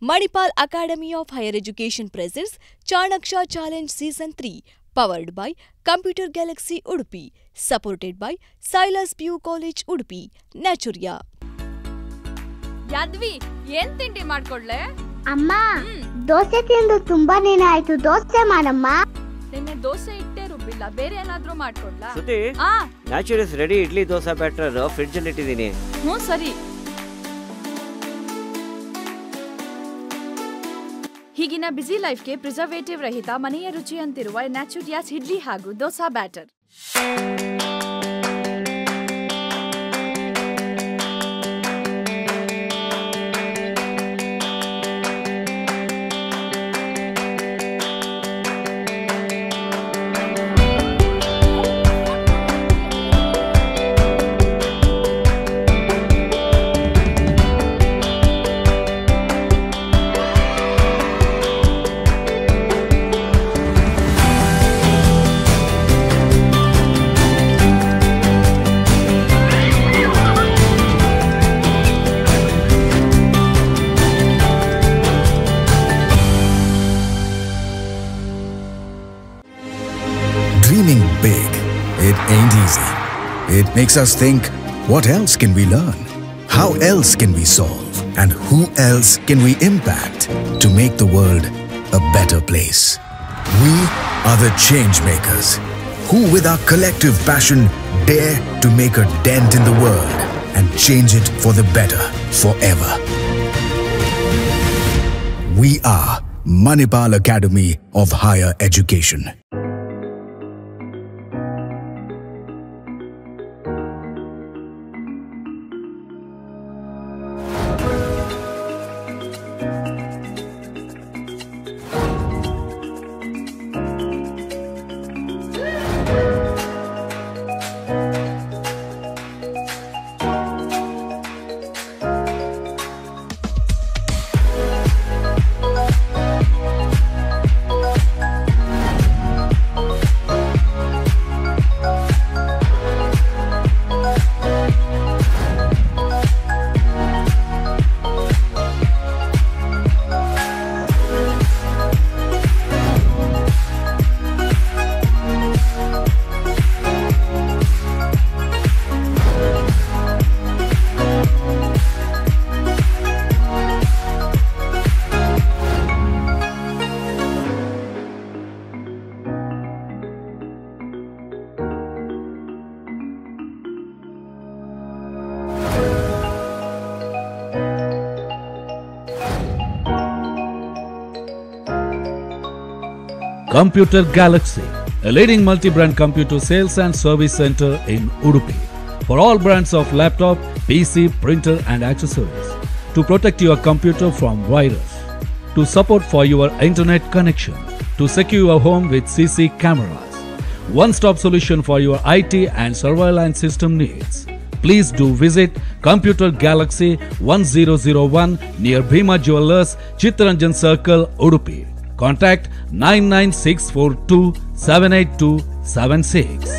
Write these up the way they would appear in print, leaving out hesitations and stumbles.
Manipal Academy of Higher Education presents Chanaksha Challenge Season 3, powered by Computer Galaxy Udupi, supported by Silas PU College Udupi, Naturia. Yadvi ಏನ್ ತಿಂಡಿ ಮಾಡ್ಕೊಡ್ಲೆ? ಅಮ್ಮ ದೋಸೆ ತಿಂದು ತುಂಬಾ ದಿನ ಆಯ್ತು, ದೋಸೆ ಮಾಡಮ್ಮ. ನಿನ್ನೆ ದೋಸೆ ಇಟ್ಟೇ ರುಬ್ಬಿಲ್ಲ, ಬೇರೆ ಏನಾದ್ರೂ ಮಾಡ್ಕೊಡ್ಲಾ? Suthi naturals ready idli dosa batter fridge ಅಲ್ಲಿ ಇಟ್ಟಿದ್ದೀನಿ. ಸರಿ. ಹೀಗಿನ ಬ್ಯುಸಿ ಲೈಫ್ಗೆ ಪ್ರಿಸರ್ವೇಟಿವ್ ರಹಿತ ಮನೆಯ ರುಚಿ ಅಂತಿರುವ ನ್ಯಾಚುರಿಯಾಸ್ ಇಡ್ಲಿ ಹಾಗೂ dosa batter. Dreaming big, it ain't easy. It makes us think, what else can we learn? How else can we solve? And who else can we impact to make the world a better place? We are the change makers, who with our collective passion dare to make a dent in the world and change it for the better forever. We are Manipal Academy of Higher Education. Computer Galaxy, a leading multi-brand computer sales and service center in Udupi. For all brands of laptop, PC, printer and accessories. To protect your computer from virus. To support for your internet connection. To secure your home with CC cameras. One-stop solution for your IT and surveillance system needs. Please do visit Computer Galaxy 1001 near Bhima Jewellers, Chittaranjan Circle, Udupi. Contact 99642 78276.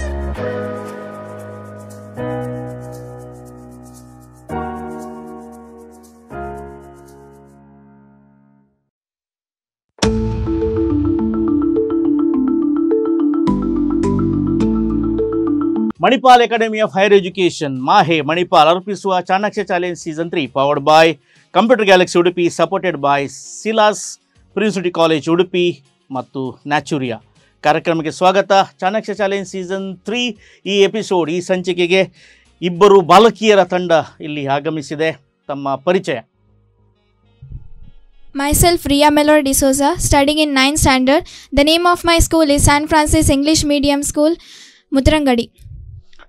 Manipal academy of higher education MAHE Manipal ಅರ್ಪಿಸುವ Chanakya challenge season 3 powered by computer galaxy Udupi, supported by Silas ಪ್ರಿನ್ಸಿಟಿ college Udupi ಮತ್ತು Naturia. ಕಾರ್ಯಕ್ರಮಕ್ಕೆ ಸ್ವಾಗತ. Chanakya challenge season 3 ಈ episode, ಈ ಸಂಚಿಕೆಗೆ ಇಬ್ಬರು ಬಾಲಕಿಯರ ತಂಡ ಇಲ್ಲಿ ಆಗಮಿಸಿದೆ. ತಮ್ಮ ಪರಿಚಯ. Myself Ria Melor D'Souza, studying in 9th standard. The name of my school is San Francis English Medium School, Mutrangadi.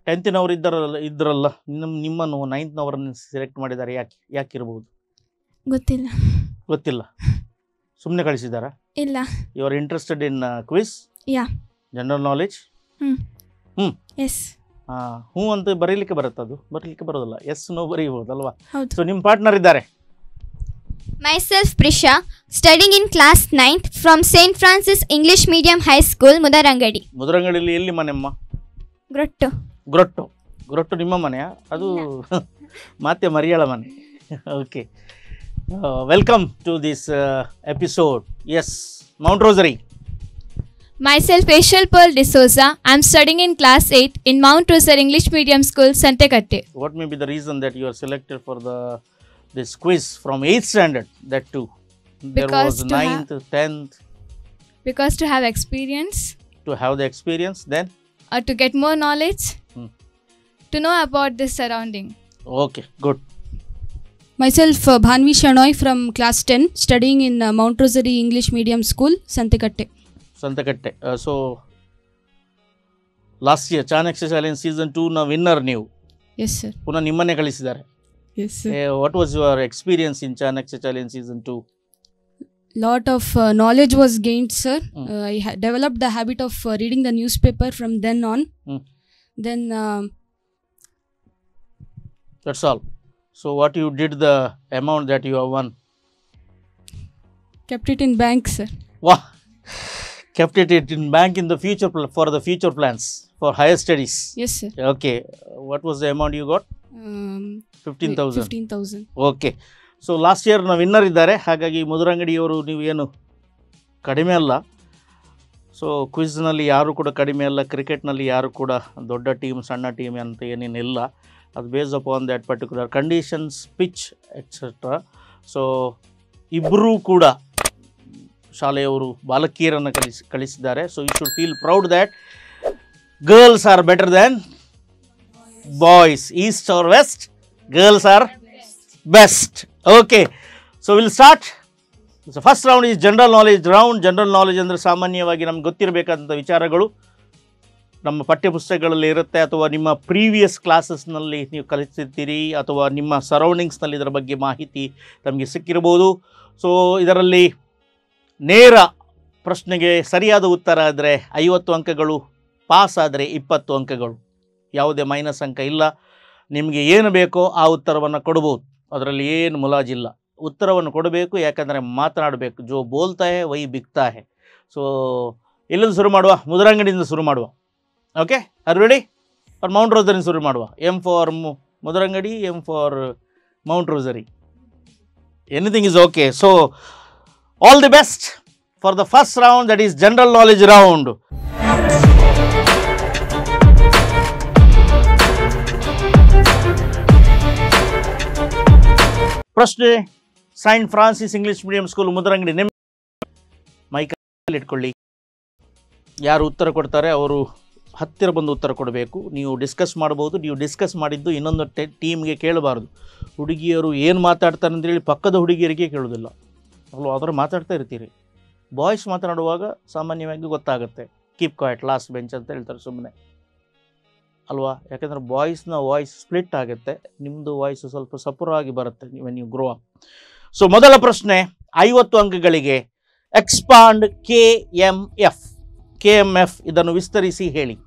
10th ನವರು ಇದ್ರಲ್ಲ, ನಿಮ್ಮನ್ನು 9th ನವರನ್ನು ಸೆಲೆಕ್ಟ್ ಮಾಡಿದ್ದಾರೆ. ಯಾಕಿರಬಹುದು? ಗೊತ್ತಿಲ್ಲ. ಸುಮ್ಮನೆ ಕಳಿಸಿದಾರಾ? ಇಲ್ಲ. You are interested in quiz? Yeah. General knowledge? Yes. ಹ್ಞೂ ಅಂತ ಬರೀಲಿಕ್ಕೆ ಬರುತ್ತೆ, ಅದು ಬರೀಲಿಕ್ಕೆ ಬರೋದಿಲ್ಲ. ಎಸ್ ನೋ ಬರೀಬಹುದಲ್ವಾ? ಸೊ ನಿಮ್ಮ ಪಾರ್ಟ್ನರ್ ಇದ್ದಾರೆ. Myself Prisha, studying in class 9th from St. Francis English Medium High School, Mudarangadi. ಮುದರಂಗಡಿಯಲ್ಲಿ ಎಲ್ಲಿ ಮನೆಯಮ್ಮ? ಗ್ರೊಟ್ಟು ನಿಮ್ಮ ಮನೆಯಾ? ಅದು ಮತ್ತೆ ಮರಿಯಾಳ ಮನೆ. Okay. Welcome to this episode. Yes, Mount Rosary. Myself, Rachel Pearl D'Souza. I am studying in class 8 in Mount Rosary English Medium School, Santekatte. What may be the reason that you are selected for this quiz from 8th standard? That too. There Because was to 9th, 10th. Because to have experience, To have the experience, then or to get more knowledge, to know about this surrounding. okay, good. Myself, Bhanvi Shanoy from class 10, studying in Mount Rosary English Medium School, Santekatte. Santekatte. So last year Chanakya Challenge season 2 na winner ನೀವು. Yes, sir. ಪುನಃ ನಿಮ್ಮನ್ನೇ ಕಳಿಸಿದ್ದಾರೆ. Yes, sir. What was your experience in Chanakya Challenge season 2? Lot of knowledge was gained, sir. I developed the habit of reading the newspaper from then on. Then That's all. So what you did, the amount that you have won? kept it in bank, sir. Wow. Kept it in bank in the future for the future plans for higher studies. Yes, sir. Okay. What was the amount you got? 15,000. 15,000. Okay. So last year ನಾವು winner ಇದ್ದಾರೆ. ಹಾಗಾಗಿ ಮುದುರಂಗಡಿಯವರು ನೀವು ಏನು ಕಡಿಮೆ ಅಲ್ಲ. So ಕ್ವಿಜ್ನಲ್ಲಿ ಯಾರು ಕೂಡ ಕಡಿಮೆ ಅಲ್ಲ, ಕ್ರಿಕೆಟ್ನಲ್ಲಿ ಯಾರು ಕೂಡ ದೊಡ್ಡ ಟೀಮ್ ಸಣ್ಣ ಟೀಮ್ ಅಂತ ಏನೇನಿಲ್ಲ. ಅದು based upon that particular conditions, pitch etcetera. So ಇಬ್ಬರೂ ಕೂಡ ಶಾಲೆಯವರು ಬಾಲಕಿಯರನ್ನು ಕಳಿಸಿದ್ದಾರೆ. So you should feel proud that girls are better than boys. East or west, girls are best. Okay, so will start. So first round is general knowledge round. General knowledge ಅಂದರೆ ಸಾಮಾನ್ಯವಾಗಿ ನಮ್ಗೆ ಗೊತ್ತಿರಬೇಕಾದಂಥ ವಿಚಾರಗಳು ನಮ್ಮ ಪಠ್ಯಪುಸ್ತಕಗಳಲ್ಲಿ ಇರುತ್ತೆ, ಅಥವಾ ನಿಮ್ಮ ಪ್ರೀವಿಯಸ್ ಕ್ಲಾಸಸ್ನಲ್ಲಿ ನೀವು ಕಲಿತಿರ್ತೀರಿ, ಅಥವಾ ನಿಮ್ಮ ಸರೌಂಡಿಂಗ್ಸ್ನಲ್ಲಿ ಇದರ ಬಗ್ಗೆ ಮಾಹಿತಿ ನಮಗೆ ಸಿಕ್ಕಿರ್ಬೋದು. ಸೊ ಇದರಲ್ಲಿ ನೇರ ಪ್ರಶ್ನೆಗೆ ಸರಿಯಾದ ಉತ್ತರ ಆದರೆ 50 ಅಂಕಗಳು, ಪಾಸ್ ಆದರೆ 20 ಅಂಕಗಳು. ಯಾವುದೇ ಮೈನಸ್ ಅಂಕ ಇಲ್ಲ. ನಿಮಗೆ ಏನು ಬೇಕೋ ಆ ಉತ್ತರವನ್ನು ಕೊಡ್ಬೋದು, ಅದರಲ್ಲಿ ಏನು ಮುಲಾಜಿಲ್ಲ. ಉತ್ತರವನ್ನು ಕೊಡಬೇಕು, ಯಾಕಂದರೆ ಮಾತನಾಡಬೇಕು. ಜೋ ಬೋಲ್ತಾ ಹೇ ವೈ ಬಿಕ್ತಾ ಹೇ. ಸೊ ಎಲ್ಲಿಂದ ಶುರು ಮಾಡುವ? ಮುದುರಂಗಡಿಯಿಂದ ಶುರು ಮಾಡುವ. Okay, are ready? For Mount rosary ಶುರು ಮಾಡುವ. M for Mudurangadi, M for Mount rosary. Anything is okay. So all the best for the first round, that is general knowledge round. ಪ್ರಶ್ನೆ saint Francis English medium school Mudurangadi. ನಿಮ್ಮ ಮೈಕಲ್ಲಿ ಇಟ್ಕೊಳ್ಳಿ. ಯಾರು ಉತ್ತರ ಕೊಡ್ತಾರೆ ಅವರು ಹತ್ತಿರ ಬಂದು ಉತ್ತರ ಕೊಡಬೇಕು. ನೀವು ಡಿಸ್ಕಸ್ ಮಾಡ್ಬೋದು. ನೀವು ಡಿಸ್ಕಸ್ ಮಾಡಿದ್ದು ಇನ್ನೊಂದು ಟೀಮ್ಗೆ ಕೇಳಬಾರ್ದು. ಹುಡುಗಿಯರು ಏನು ಮಾತಾಡ್ತಾರೆ ಅಂತೇಳಿ ಪಕ್ಕದ ಹುಡುಗಿಯರಿಗೆ ಕೇಳೋದಿಲ್ಲ ಅಲ್ವಾ, ಆದರೆ ಮಾತಾಡ್ತಾ ಇರ್ತೀರಿ. ಬಾಯ್ಸ್ ಮಾತನಾಡುವಾಗ ಸಾಮಾನ್ಯವಾಗಿ ಗೊತ್ತಾಗುತ್ತೆ. ಕೀಪ್ ಕ್ವಾಯ್ಟ್, ಲಾಸ್ಟ್ ಬೆಂಚ್ ಅಂತ ಹೇಳ್ತಾರೆ ಸುಮ್ಮನೆ ಅಲ್ವಾ. ಯಾಕೆಂದರೆ ಬಾಯ್ಸ್ನ ವಾಯ್ಸ್ ಸ್ಪ್ಲಿಟ್ ಆಗುತ್ತೆ, ನಿಮ್ಮದು ವಾಯ್ಸು ಸ್ವಲ್ಪ ಸಪುರವಾಗಿ ಬರುತ್ತೆ when you grow up. So ಮೊದಲ ಪ್ರಶ್ನೆ 50 ಅಂಕಗಳಿಗೆ. Expand KMF. KMF ಇದನ್ನು ವಿಸ್ತರಿಸಿ ಹೇಳಿ.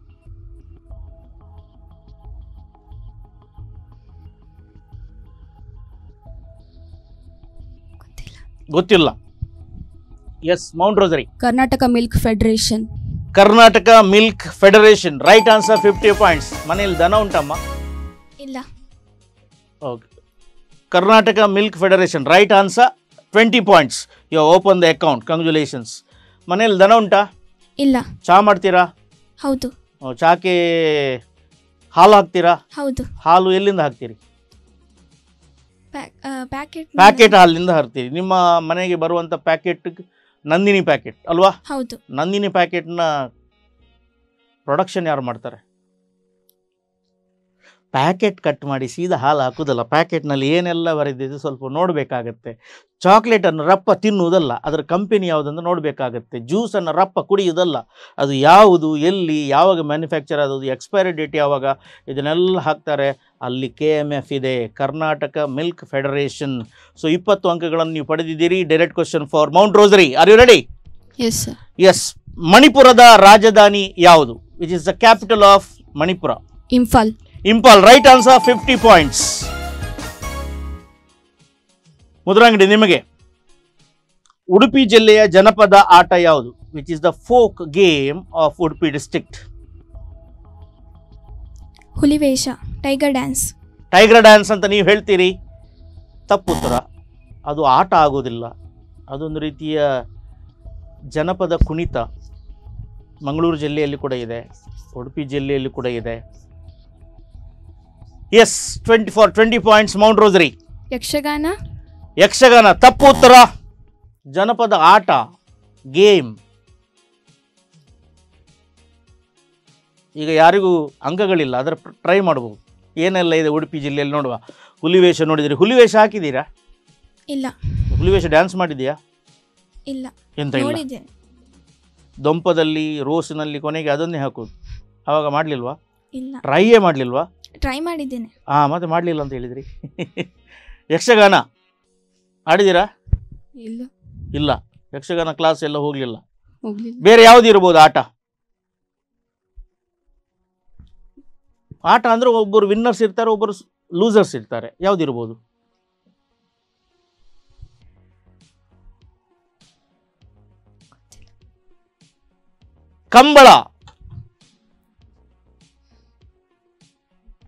ಗೊತ್ತಿಲ್ಲ. Yes, Mount Rosary. Karnataka Milk Federation. Karnataka Milk Federation. Right answer, 50 points. ಮನೇಲಿ ದನ ಉಂಟಮ್ಮ? ಇಲ್ಲ. Okay, Karnataka Milk Federation. Right answer, 20 points. You open the account. Congratulations. ಮನೇಲಿ ದನ ಉಂಟಾ? ಇಲ್ಲ. ಚಹಾ ಮಾಡ್ತೀರಾ? ಹೌದು. ಚಾಕೆ ಹಾಲು ಹಾಕ್ತೀರಾ? ಹೌದು. ಹಾಲು ಎಲ್ಲಿಂದ ಹಾಕ್ತೀರಿ? ಪ್ಯಾಕೆಟ್. ಪ್ಯಾಕೆಟ್ ಹಾಲಿನಿಂದ ಹಾಕ್ತೀರಿ. ನಿಮ್ಮ ಮನೆಗೆ ಬರುವಂಥ ಪ್ಯಾಕೆಟ್ ನಂದಿನಿ ಪ್ಯಾಕೆಟ್ ಅಲ್ವಾ? ಹೌದು. ನಂದಿನಿ ಪ್ಯಾಕೆಟ್ನ ಪ್ರೊಡಕ್ಷನ್ ಯಾರು ಮಾಡ್ತಾರೆ? ಪ್ಯಾಕೆಟ್ ಕಟ್ ಮಾಡಿ ಸೀದಾ ಹಾಲು ಹಾಕೋದಲ್ಲ. ಪ್ಯಾಕೆಟ್ನಲ್ಲಿ ಏನೆಲ್ಲ ಬರೆದಿದೆ ಸ್ವಲ್ಪ ನೋಡಬೇಕಾಗತ್ತೆ. ಚಾಕ್ಲೇಟನ್ನು ರಪ್ಪ ತಿನ್ನುವುದಲ್ಲ, ಅದರ ಕಂಪನಿ ಯಾವುದಂತ ನೋಡಬೇಕಾಗತ್ತೆ. ಜ್ಯೂಸನ್ನು ರಪ್ಪ ಕುಡಿಯೋದಲ್ಲ, ಅದು ಯಾವುದು, ಎಲ್ಲಿ, ಯಾವಾಗ ಮ್ಯಾನುಫ್ಯಾಕ್ಚರ್ ಆದದು, ಎಕ್ಸ್ಪೈರಿ ಡೇಟ್ ಯಾವಾಗ, ಇದನ್ನೆಲ್ಲ ಹಾಕ್ತಾರೆ. ಅಲ್ಲಿ KMF ಇದೆ, ಕರ್ನಾಟಕ ಮಿಲ್ಕ್ ಫೆಡರೇಷನ್. ಸೊ 20 ಅಂಕಗಳನ್ನು ನೀವು ಪಡೆದಿದ್ದೀರಿ. Direct question for Mount rosary. Are you ready? Yes, sir. Yes. ಮಣಿಪುರದ ರಾಜಧಾನಿ ಯಾವುದು? Which is the capital of Manipur? Imphal. Imphal. Right answer, 50 points. Mudurangadi ನಿಮಗೆ. ಉಡುಪಿ ಜಿಲ್ಲೆಯ ಜನಪದ ಆಟ ಯಾವುದು? Which is the folk game of Udupi district? Hulivesha, tiger dance. Tiger dance ಅಂತ ನೀವು ಹೇಳ್ತೀರಿ. ತಪ್ಪು ಉತ್ತರ. ಅದು ಆಟ ಆಗೋದಿಲ್ಲ, ಅದೊಂದು ರೀತಿಯ ಜನಪದ ಕುಣಿತ. ಮಂಗಳೂರು ಜಿಲ್ಲೆಯಲ್ಲಿ ಕೂಡ ಇದೆ, ಉಡುಪಿ ಜಿಲ್ಲೆಯಲ್ಲಿ ಕೂಡ ಇದೆ. Yes, 20 points. Mount Rosary. Yakshagana. Yakshagana ತಪ್ಪು ಉತ್ತರ. ಜನಪದ ಆಟ, ಗೇಮ್. ಈಗ ಯಾರಿಗೂ ಅಂಕಗಳಿಲ್ಲ, ಅದರ ಟ್ರೈ ಮಾಡ್ಬೋದು. ಏನೆಲ್ಲ ಇದೆ ಉಡುಪಿ ಜಿಲ್ಲೆಯಲ್ಲಿ ನೋಡುವ. ಹುಲಿವೇಷ ನೋಡಿದಿರಿ? ಹುಲಿವೇಷ ಹಾಕಿದ್ದೀರಾ? ಇಲ್ಲ. ಹುಲಿವೇಷ ಡ್ಯಾನ್ಸ್ ಮಾಡಿದೆಯಾ? ಇಲ್ಲ. ಎಂತ ಇಲ್ಲ. ದೊಂಪದಲ್ಲಿ ರೋಸಿನಲ್ಲಿ ಕೊನೆಗೆ ಅದನ್ನೇ ಹಾಕೋದು. ಆವಾಗ ಮಾಡಲಿಲ್ವಾ? ಇಲ್ಲ. ಟ್ರೈಯೇ ಮಾಡಲಿಲ್ವಾ? ಟ್ರೈ ಮಾಡಿದ್ದೇನೆ. ಮತ್ತೆ ಮಾಡಲಿಲ್ಲ ಅಂತ ಹೇಳಿದ್ರಿ. ಯಕ್ಷಗಾನ ಆಡಿದ್ದೀರಾ? ಇಲ್ಲ. ಇಲ್ಲ, ಯಕ್ಷಗಾನ ಕ್ಲಾಸ್ ಎಲ್ಲ ಹೋಗಲಿಲ್ಲ. ಹೋಗ್ಲಿಲ್ಲ. ಬೇರೆ ಯಾವುದು ಇರ್ಬೋದು ಆಟ? ಆಟ ಅಂದರೆ ಒಬ್ಬರು ವಿನ್ನರ್ಸ್ ಇರ್ತಾರೆ, ಒಬ್ಬರು ಲೂಸರ್ಸ್ ಇರ್ತಾರೆ. ಯಾವುದಿರ್ಬೋದು? ಕಂಬಳ.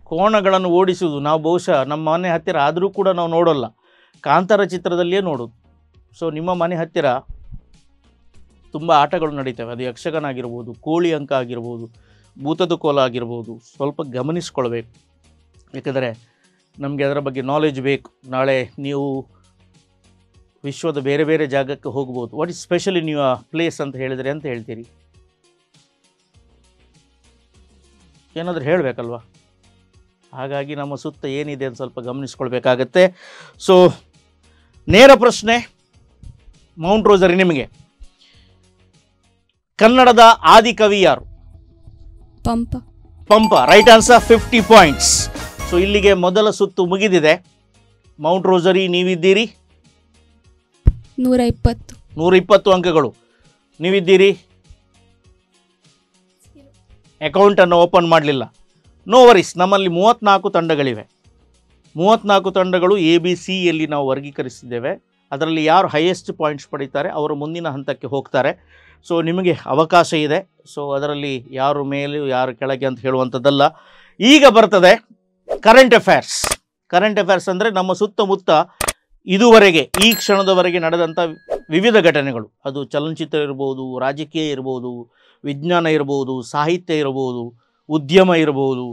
ಕೋಣಗಳನ್ನು ಓಡಿಸುವುದು ನಾವು ಬಹುಶಃ ನಮ್ಮ ಮನೆ ಹತ್ತಿರ ಆದರೂ ಕೂಡ ನಾವು ನೋಡೋಲ್ಲ, ಕಾಂತಾರ ಚಿತ್ರದಲ್ಲಿಯೇ ನೋಡೋದು. ಸೊ ನಿಮ್ಮ ಮನೆ ಹತ್ತಿರ ತುಂಬ ಆಟಗಳು ನಡೀತವೆ. ಅದು ಯಕ್ಷಗಾನ ಆಗಿರ್ಬೋದು, ಕೋಳಿ ಅಂಕ ಆಗಿರ್ಬೋದು, ಭೂತದ ಕೋಲ ಆಗಿರ್ಬೋದು. ಸ್ವಲ್ಪ ಗಮನಿಸ್ಕೊಳ್ಬೇಕು, ಏಕೆಂದರೆ ನಮಗೆ ಅದರ ಬಗ್ಗೆ ನಾಲೆಜ್ ಬೇಕು. ನಾಳೆ ನೀವು ವಿಶ್ವದ ಬೇರೆ ಬೇರೆ ಜಾಗಕ್ಕೆ ಹೋಗ್ಬೋದು. What is special in your place ಅಂತ ಹೇಳಿದರೆ ಅಂತ ಹೇಳ್ತೀರಿ? ಏನಾದರೂ ಹೇಳಬೇಕಲ್ವ? ಹಾಗಾಗಿ ನಮ್ಮ ಸುತ್ತ ಏನಿದೆ ಅಂತ ಸ್ವಲ್ಪ ಗಮನಿಸ್ಕೊಳ್ಬೇಕಾಗತ್ತೆ. ಸೊ ನೇರ ಪ್ರಶ್ನೆ, ಮೌಂಟ್ ರೋಸರಿ ನಿಮಗೆ. ಕನ್ನಡದ ಆದಿಕವಿ ಯಾರು? Pampa. Pampa. Right answer. 50 points. So ಇಲ್ಲಿಗೆ ಮೊದಲ ಸುತ್ತು ಮುಗಿದಿದೆ. ಮೌಂಟ್ ರೋಸರಿ ನೀವಿದ್ದೀರಿ 120 ಅಂಕಗಳು. ನೀವಿದ್ದೀರಿ ಅಕೌಂಟನ್ನು ಓಪನ್ ಮಾಡಲಿಲ್ಲ. ನೋ ವರೀಸ್, ನಮ್ಮಲ್ಲಿ 34 ತಂಡಗಳಿವೆ. 34 ತಂಡಗಳು ABC-ಯಲ್ಲಿ ನಾವು ವರ್ಗೀಕರಿಸಿದ್ದೇವೆ. ಅದರಲ್ಲಿ ಯಾರು ಹೈಯೆಸ್ಟ್ ಪಾಯಿಂಟ್ಸ್ ಪಡೀತಾರೆ ಅವರು ಮುಂದಿನ ಹಂತಕ್ಕೆ ಹೋಗ್ತಾರೆ. ಸೊ ನಿಮಗೆ ಅವಕಾಶ ಇದೆ. ಸೊ ಅದರಲ್ಲಿ ಯಾರು ಮೇಲೆ ಯಾರು ಕೆಳಗೆ ಅಂತ ಹೇಳುವಂಥದ್ದಲ್ಲ. ಈಗ ಬರ್ತದೆ ಕರೆಂಟ್ ಅಫೇರ್ಸ್. ಕರೆಂಟ್ ಅಫೇರ್ಸ್ ಅಂದರೆ ನಮ್ಮ ಸುತ್ತಮುತ್ತ ಇದುವರೆಗೆ ಈ ಕ್ಷಣದವರೆಗೆ ನಡೆದಂಥ ವಿವಿಧ ಘಟನೆಗಳು. ಅದು ಚಲನಚಿತ್ರ ಇರ್ಬೋದು, ರಾಜಕೀಯ ಇರ್ಬೋದು, ವಿಜ್ಞಾನ ಇರ್ಬೋದು, ಸಾಹಿತ್ಯ ಇರ್ಬೋದು, ಉದ್ಯಮ ಇರ್ಬೋದು,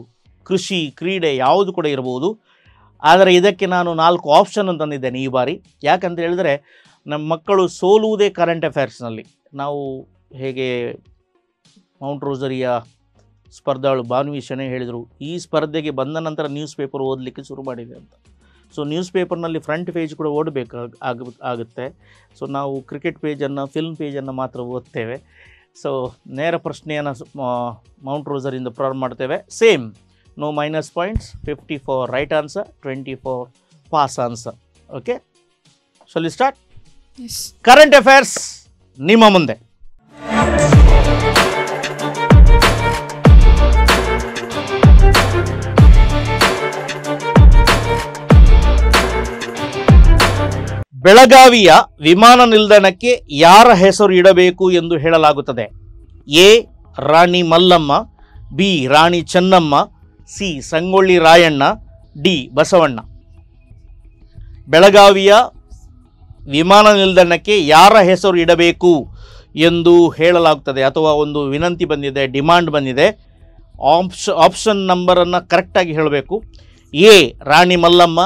ಕೃಷಿ, ಕ್ರೀಡೆ, ಯಾವುದು ಕೂಡ ಇರ್ಬೋದು. ಆದರೆ ಇದಕ್ಕೆ ನಾನು 4 ಆಪ್ಷನ್ ಅಂತಂದಿದ್ದೇನೆ ಈ ಬಾರಿ. ಯಾಕಂತ ಹೇಳಿದರೆ ನಮ್ಮ ಮಕ್ಕಳು ಸೋಲುವುದೇ ಕರೆಂಟ್ ಅಫೇರ್ಸ್ನಲ್ಲಿ. ನಾವು ಹೇಗೆ ಮೌಂಟ್ ರೋಸರಿಯ ಸ್ಪರ್ಧಾಳು ಭಾನುವಿಶನೇ ಹೇಳಿದರು, ಈ ಸ್ಪರ್ಧೆಗೆ ಬಂದ ನಂತರ ನ್ಯೂಸ್ ಪೇಪರ್ ಓದಲಿಕ್ಕೆ ಶುರು ಮಾಡಿದೆ ಅಂತ. ಸೊ ನ್ಯೂಸ್ ಪೇಪರ್ನಲ್ಲಿ ಫ್ರಂಟ್ ಪೇಜ್ ಕೂಡ ಆಗುತ್ತೆ. ಸೊ ನಾವು ಕ್ರಿಕೆಟ್ ಪೇಜನ್ನು, ಫಿಲ್ಮ್ ಪೇಜನ್ನು ಮಾತ್ರ ಓದ್ತೇವೆ. ಸೊ ನೇರ ಪ್ರಶ್ನೆಯನ್ನು ಮೌಂಟ್ ರೋಸರಿಂದ ಪ್ರಾರಂಭ ಮಾಡ್ತೇವೆ. Same, no minus points. 50 for right answer, 20 for pass answer. Okay, shall we start? Current affairs ನಿಮ್ಮ ಮುಂದೆ. ಬೆಳಗಾವಿಯ ವಿಮಾನ ನಿಲ್ದಾಣಕ್ಕೆ ಯಾರ ಹೆಸರು ಇಡಬೇಕು ಎಂದು ಹೇಳಲಾಗುತ್ತದೆ? A Rani Mallamma, B Rani Chennamma, C Sangolli Rayanna, D Basavanna. ಬೆಳಗಾವಿಯ ವಿಮಾನ ನಿಲ್ದಾಣಕ್ಕೆ ಯಾರ ಹೆಸರು ಇಡಬೇಕು ಎಂದು ಹೇಳಲಾಗುತ್ತದೆ ಅಥವಾ ಒಂದು ವಿನಂತಿ ಬಂದಿದೆ, ಡಿಮಾಂಡ್ ಬಂದಿದೆ. ಆಪ್ಷನ್ ನಂಬರನ್ನು ಕರೆಕ್ಟಾಗಿ ಹೇಳಬೇಕು. A Rani Mallamma,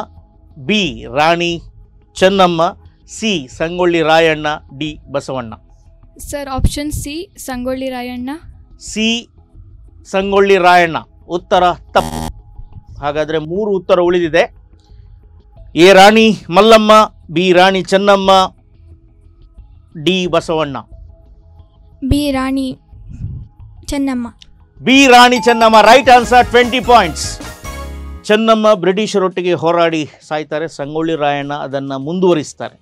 B Rani Chennamma, C Sangolli Rayanna, D Basavanna. Sir, option C Sangolli Rayanna. C Sangolli Rayanna ಉತ್ತರ ತಪ್ಪು. ಹಾಗಾದರೆ 3 ಉತ್ತರ ಉಳಿದಿದೆ. A Rani Mallamma, B Rani Chennamma, D Basavanna. B Rani Chennamma. B Rani Chennamma right answer. 20 points. Chennamma ಬ್ರಿಟಿಷರೊಟ್ಟಿಗೆ ಹೋರಾಡಿ ಸಾಯ್ತಾರೆ, ಸಂಗೊಳ್ಳಿ ರಾಯಣ್ಣ ಅದನ್ನು ಮುಂದುವರಿಸ್ತಾರೆ.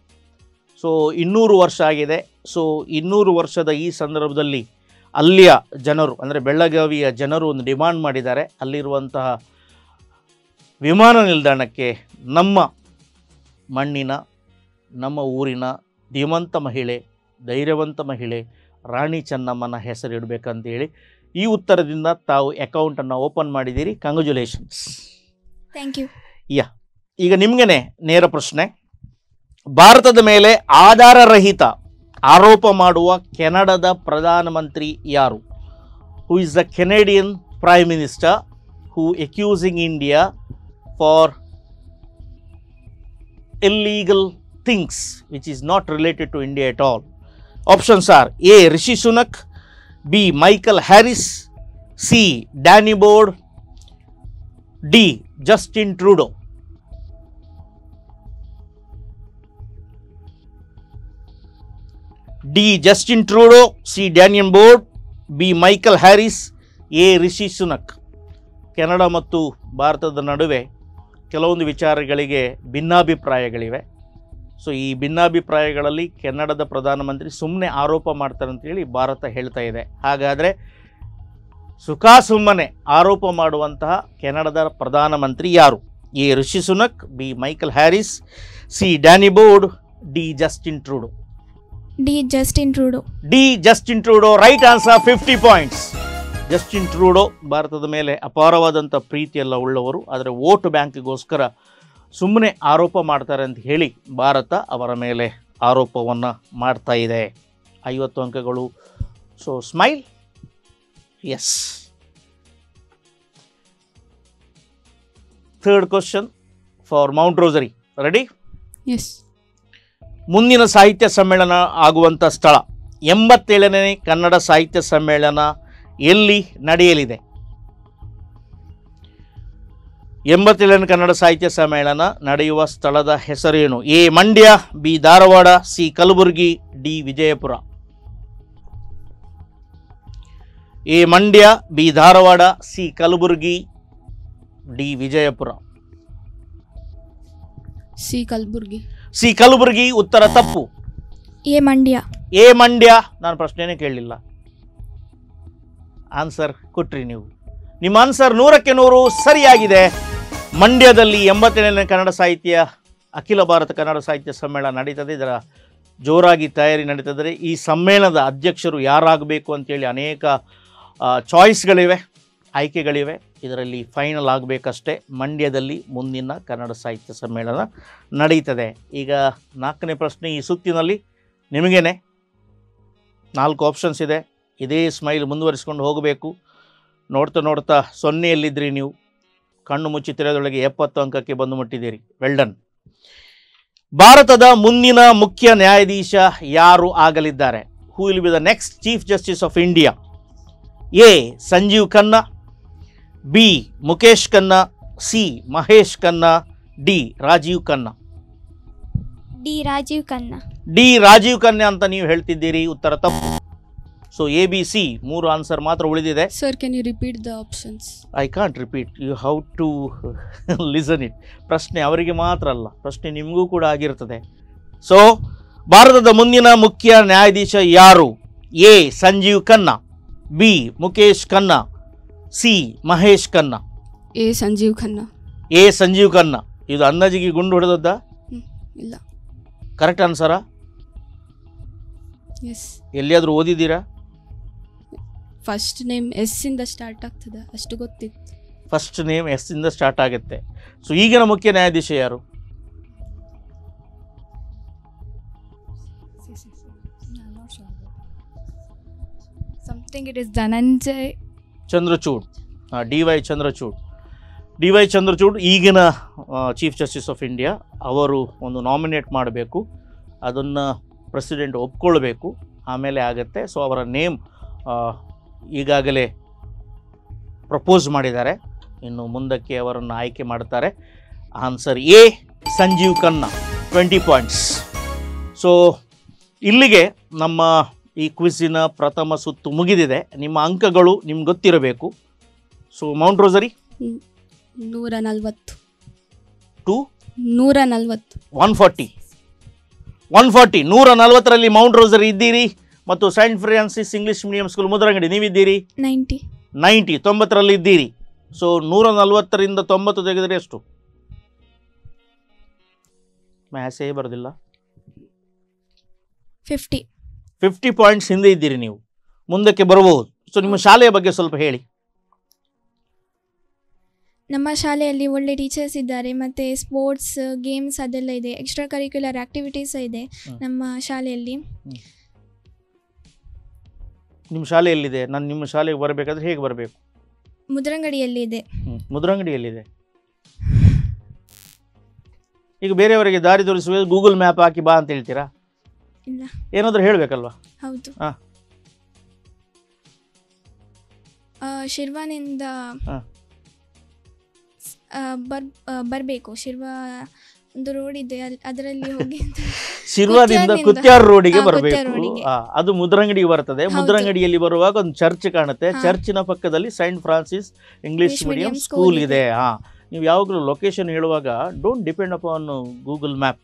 ಸೊ 200 ವರ್ಷ ಆಗಿದೆ. ಸೊ 200 ವರ್ಷದ ಈ ಸಂದರ್ಭದಲ್ಲಿ ಅಲ್ಲಿಯ ಜನರು ಅಂದರೆ ಬೆಳಗಾವಿಯ ಜನರು ಒಂದು ಡಿಮಾಂಡ್ ಮಾಡಿದ್ದಾರೆ. ಅಲ್ಲಿರುವಂತಹ ವಿಮಾನ ನಿಲ್ದಾಣಕ್ಕೆ ನಮ್ಮ ಮಣ್ಣಿನ, ನಮ್ಮ ಊರಿನ ಧೀಮಂತ ಮಹಿಳೆ, ಧೈರ್ಯವಂತ ಮಹಿಳೆ ರಾಣಿ ಚೆನ್ನಮ್ಮನ ಹೆಸರಿಡಬೇಕಂತೇಳಿ ಈ ಉತ್ತರದಿಂದ ತಾವು ಅಕೌಂಟನ್ನು ಓಪನ್ ಮಾಡಿದ್ದೀರಿ. ಕಂಗ್ರ್ಯಾಚುಲೇಷನ್ಸ್. Thank you. ಈಗ ನಿಮಗೇ ನೇರ ಪ್ರಶ್ನೆ. ಭಾರತದ ಮೇಲೆ ಆಧಾರರಹಿತ ಆರೋಪ ಮಾಡುವ ಕೆನಡಾದ ಪ್ರಧಾನಮಂತ್ರಿ ಯಾರು? Who is the Canadian prime minister who accusing India for illegal things which is not related to India at all? Options are A Rishi Sunak, B Michael Harris, C Danny Board, D Justin Trudeau. D Justin Trudeau, C Daniel Board, B Michael Harris, A Rishi Sunak. Canada ಮತ್ತು ಭಾರತದ ನಡುವೆ ಕೆಲವೊಂದು ವಿಚಾರಗಳಿಗೆ ಭಿನ್ನಾಭಿಪ್ರಾಯಗಳಿವೆ. So ಈ ಭಿನ್ನಾಭಿಪ್ರಾಯಗಳಲ್ಲಿ ಕೆನಡಾದ ಪ್ರಧಾನಮಂತ್ರಿ ಸುಮ್ಮನೆ ಆರೋಪ ಮಾಡ್ತಾರೆ ಅಂತೇಳಿ ಭಾರತ ಹೇಳ್ತಾ ಇದೆ. ಹಾಗಾದರೆ ಸುಮ್ಮನೆ ಆರೋಪ ಮಾಡುವಂತಹ ಕೆನಡಾದ ಪ್ರಧಾನಮಂತ್ರಿ ಯಾರು? A Rishi Sunak, B Michael Harris, C Danny Board, D Justin Trudeau. D Justin Trudeau. D Justin Trudeau right answer, 50 points. Justin Trudeau ಭಾರತದ ಮೇಲೆ ಅಪಾರವಾದಂಥ ಪ್ರೀತಿಯೆಲ್ಲ ಉಳ್ಳವರು, ಆದರೆ ವೋಟ್ ಬ್ಯಾಂಕ್ಗೋಸ್ಕರ ಸುಮ್ಮನೆ ಆರೋಪ ಮಾಡ್ತಾರೆ ಅಂತ ಹೇಳಿ ಭಾರತ ಅವರ ಮೇಲೆ ಆರೋಪವನ್ನು ಮಾಡ್ತಾ ಇದೆ. 50 ಅಂಕಗಳು. So smile. Yes. Third question for Mount Rosary. Ready? Yes. ಮುಂದಿನ ಸಾಹಿತ್ಯ ಸಮ್ಮೇಳನ ಆಗುವಂಥ ಸ್ಥಳ, 87ನೇ ಕನ್ನಡ ಸಾಹಿತ್ಯ ಸಮ್ಮೇಳನ ಎಲ್ಲಿ ನಡೆಯಲಿದೆ? 87ನೇ ಕನ್ನಡ ಸಾಹಿತ್ಯ ಸಮ್ಮೇಳನ ನಡೆಯುವ ಸ್ಥಳದ ಹೆಸರೇನು? A Mandya, B Dharwad, C Kalaburagi, D Vijayapura. A Mandya, B Dharwad, C Kalaburagi, D Vijayapura. C Kalaburgi. C Kalaburagi ಉತ್ತರ ತಪ್ಪು. ಎ ಮಂಡ್ಯ. ಎ ಮಂಡ್ಯ. ನಾನು ಪ್ರಶ್ನೆನೇ ಕೇಳಲಿಲ್ಲ, ಆನ್ಸರ್ ಕೊಟ್ರಿ ನೀವು. ನಿಮ್ಮ ಆನ್ಸರ್ 100ಕ್ಕೆ 100 ಸರಿಯಾಗಿದೆ. ಮಂಡ್ಯದಲ್ಲಿ 87ನೇ ಕನ್ನಡ ಸಾಹಿತ್ಯ ಅಖಿಲ ಭಾರತ ಕನ್ನಡ ಸಾಹಿತ್ಯ ಸಮ್ಮೇಳನ ನಡೀತದೆ. ಇದರ ಜೋರಾಗಿ ತಯಾರಿ ನಡೀತದೆ. ಈ ಸಮ್ಮೇಳನದ ಅಧ್ಯಕ್ಷರು ಯಾರಾಗಬೇಕು ಅಂತೇಳಿ ಅನೇಕ ಚಾಯ್ಸ್ಗಳಿವೆ, ಆಯ್ಕೆಗಳಿವೆ. ಇದರಲ್ಲಿ ಫೈನಲ್ ಆಗಬೇಕಷ್ಟೇ. ಮಂಡ್ಯದಲ್ಲಿ ಮುಂದಿನ ಕನ್ನಡ ಸಾಹಿತ್ಯ ಸಮ್ಮೇಳನ ನಡೀತದೆ. ಈಗ 4ನೇ ಪ್ರಶ್ನೆ ಈ ಸುತ್ತಿನಲ್ಲಿ ನಿಮಗೇನೆ 4 ಆಪ್ಷನ್ಸ್ ಇದೆ. ಇದೇ ಸ್ಮೈಲ್ ಮುಂದುವರಿಸ್ಕೊಂಡು ಹೋಗಬೇಕು. ನೋಡ್ತಾ ನೋಡ್ತಾ 0ಯಲ್ಲಿದ್ದಿರಿ ನೀವು, ಕಣ್ಣು ಮುಚ್ಚಿ ತೆರೆದೊಳಗೆ 70 ಅಂಕಕ್ಕೆ ಬಂದು ಮುಟ್ಟಿದ್ದೀರಿ. Well done. ಭಾರತದ ಮುಂದಿನ ಮುಖ್ಯ ನ್ಯಾಯಾಧೀಶ ಯಾರು ಆಗಲಿದ್ದಾರೆ? Who will be the next chief justice of India? A Sanjiv Khanna, B Mukesh Khanna, C Mahesh Khanna, D Rajiv Khanna. D Rajiv Khanna. D Rajiv Khanna ಅಂತ ನೀವು ಹೇಳ್ತಿದ್ದೀರಿ, ಉತ್ತರ ತಪ್ಪು. So A B C 3 answer ಮಾತ್ರ ಉಳಿದಿದೆ. Sir, can you repeat the options? I can't repeat, you have to listen it. ಪ್ರಶ್ನೆ ಅವರಿಗೆ ಮಾತ್ರ ಅಲ್ಲ, ಪ್ರಶ್ನೆ ನಿಮಗೂ ಕೂಡ ಆಗಿರ್ತದೆ. ಸೊ ಭಾರತದ ಮುಂದಿನ ಮುಖ್ಯ ನ್ಯಾಯಾಧೀಶ ಯಾರು? A Sanjiv Khanna, B Mukesh Khanna, C Mahesh Khanna. A Sanjiv Khanna. A Sanjiv Khanna. ಇದು ಅಂದಾಜಿಗೆ ಗುಂಡು ಹೊಡೆದದ್ದ? ಇಲ್ಲ. ಕರೆಕ್ಟ್ ಆನ್ಸರಾ? ಎಸ್. ಎಲ್ಲಿಯಾದರೂ ಓದಿದ್ದೀರಾ? ಫಸ್ಟ್ ನೇಮ್ ಎಸ್ ಇಂದ ಸ್ಟಾರ್ಟ್ ಆಗ್ತದೆ, ಅಷ್ಟು ಗೊತ್ತಿತ್ತು. ಫಸ್ಟ್ ನೇಮ್ ಎಸ್ ಇಂದ ಸ್ಟಾರ್ಟ್ ಆಗುತ್ತೆ. ಸೊ ಈಗಿನ ಮುಖ್ಯ ನ್ಯಾಯಾಧೀಶ ಯಾರು? Something it is Dhananjay. Chandrachud. D Y Chandrachud. D Y Chandrachud ಈಗಿನ ಚೀಫ್ ಜಸ್ಟಿಸ್ ಆಫ್ ಇಂಡಿಯಾ. ಅವರು ಒಂದು ನಾಮಿನೇಟ್ ಮಾಡಬೇಕು, ಅದನ್ನು ಪ್ರೆಸಿಡೆಂಟ್ ಒಪ್ಕೊಳ್ಬೇಕು, ಆಮೇಲೆ ಆಗುತ್ತೆ. ಸೊ ಅವರ ನೇಮ್ ಈಗಾಗಲೇ ಪ್ರಪೋಸ್ ಮಾಡಿದ್ದಾರೆ, ಇನ್ನು ಮುಂದಕ್ಕೆ ಅವರನ್ನು ಆಯ್ಕೆ ಮಾಡ್ತಾರೆ. Answer A Sanjiv Khanna, 20 points. So ಇಲ್ಲಿಗೆ ನಮ್ಮ ಈ ಕ್ವಿಝಿನ ಪ್ರಥಮ ಸುತ್ತು ಮುಗಿದಿದೆ. ನಿಮ್ಮ ಅಂಕಗಳು ನಿಮ್ಗೆ ಗೊತ್ತಿರಬೇಕು. ಸೊ ಮೌಂಟ್ ರೋಸರಿ 140 ಟು 140 140 140ರಲ್ಲಿ ಮೌಂಟ್ ರೋಸರಿ ಇದ್ದೀರಿ, ಮತ್ತು Saint Francis English medium school Mudrangadi ನೀವಿದ್ದೀರಿ 90. 90 ಇದ್ದೀರಿ. ಸೊ 140ರಿಂದ 90 ತೆಗೆದರೆ ಎಷ್ಟು? ಮ್ಯಾಸೇ ಬರೋದಿಲ್ಲ. 50 ಪಾಯಿಂಟ್ಸ್ ಹಿಂದೆ ಇದ್ದೀರಿ ನೀವು, ಮುಂದಕ್ಕೆ ಬರಬಹುದು. ಸೊ ನಿಮ್ಮ ಶಾಲೆಯ ಬಗ್ಗೆ ಸ್ವಲ್ಪ ಹೇಳಿ. ನಮ್ಮ ಶಾಲೆಯಲ್ಲಿ ಒಳ್ಳೆ ಟೀಚರ್ಸ್ ಇದ್ದಾರೆ ಮತ್ತು ಸ್ಪೋರ್ಟ್ಸ್ ಗೇಮ್ಸ್ ಅದೆಲ್ಲ ಇದೆ, ಎಕ್ಸ್ಟ್ರಾ ಕರಿಕ್ಯುಲರ್ ಆ್ಯಕ್ಟಿವಿಟೀಸ್ ಇದೆ ನಮ್ಮ ಶಾಲೆಯಲ್ಲಿ. ನಿಮ್ಮ ಶಾಲೆಯಲ್ಲಿದೆ? ನಾನು ನಿಮ್ಮ ಶಾಲೆಗೆ ಬರಬೇಕಾದ್ರೆ ಹೇಗೆ ಬರಬೇಕು? ಮುದ್ರಂಗಡಿಯಲ್ಲಿದೆ. ಮುದ್ರಂಗಡಿಯಲ್ಲಿದೆ. ಈಗ ಬೇರೆಯವರಿಗೆ ದಾರಿ ತೋರಿಸುವ ಗೂಗಲ್ ಮ್ಯಾಪ್ ಹಾಕಿ ಬಾ ಅಂತ ಹೇಳ್ತೀರಾ? ಇಲ್ಲ, ಏನಾದರೂ ಹೇಳಬೇಕಲ್ವಾ? ಹೌದು. ಶಿರ್ವಾನಿಂದ ಬರಬೇಕು. ಶಿರ್ವಾ ಒಂದು ರೋಡ್ ಇದೆ, ಅದರಲ್ಲಿ ಹೋಗಿ ಶಿರ್ವಾದಿಂದ ಕುತ್ಯಾರ್ ರೋಡಿಗೆ ಬರಬೇಕು. ಅದು ಮುದ್ರಂಗಡಿಗೆ ಬರ್ತದೆ. ಮುದ್ರಂಗಡಿಯಲ್ಲಿ ಬರುವಾಗ ಒಂದು ಚರ್ಚ್ ಕಾಣುತ್ತೆ. ಚರ್ಚಿನ ಪಕ್ಕದಲ್ಲಿ Saint Francis English medium school ಇದೆ. ನೀವು ಯಾವಾಗಲೂ ಲೊಕೇಶನ್ ಹೇಳುವಾಗ don't depend upon Google map.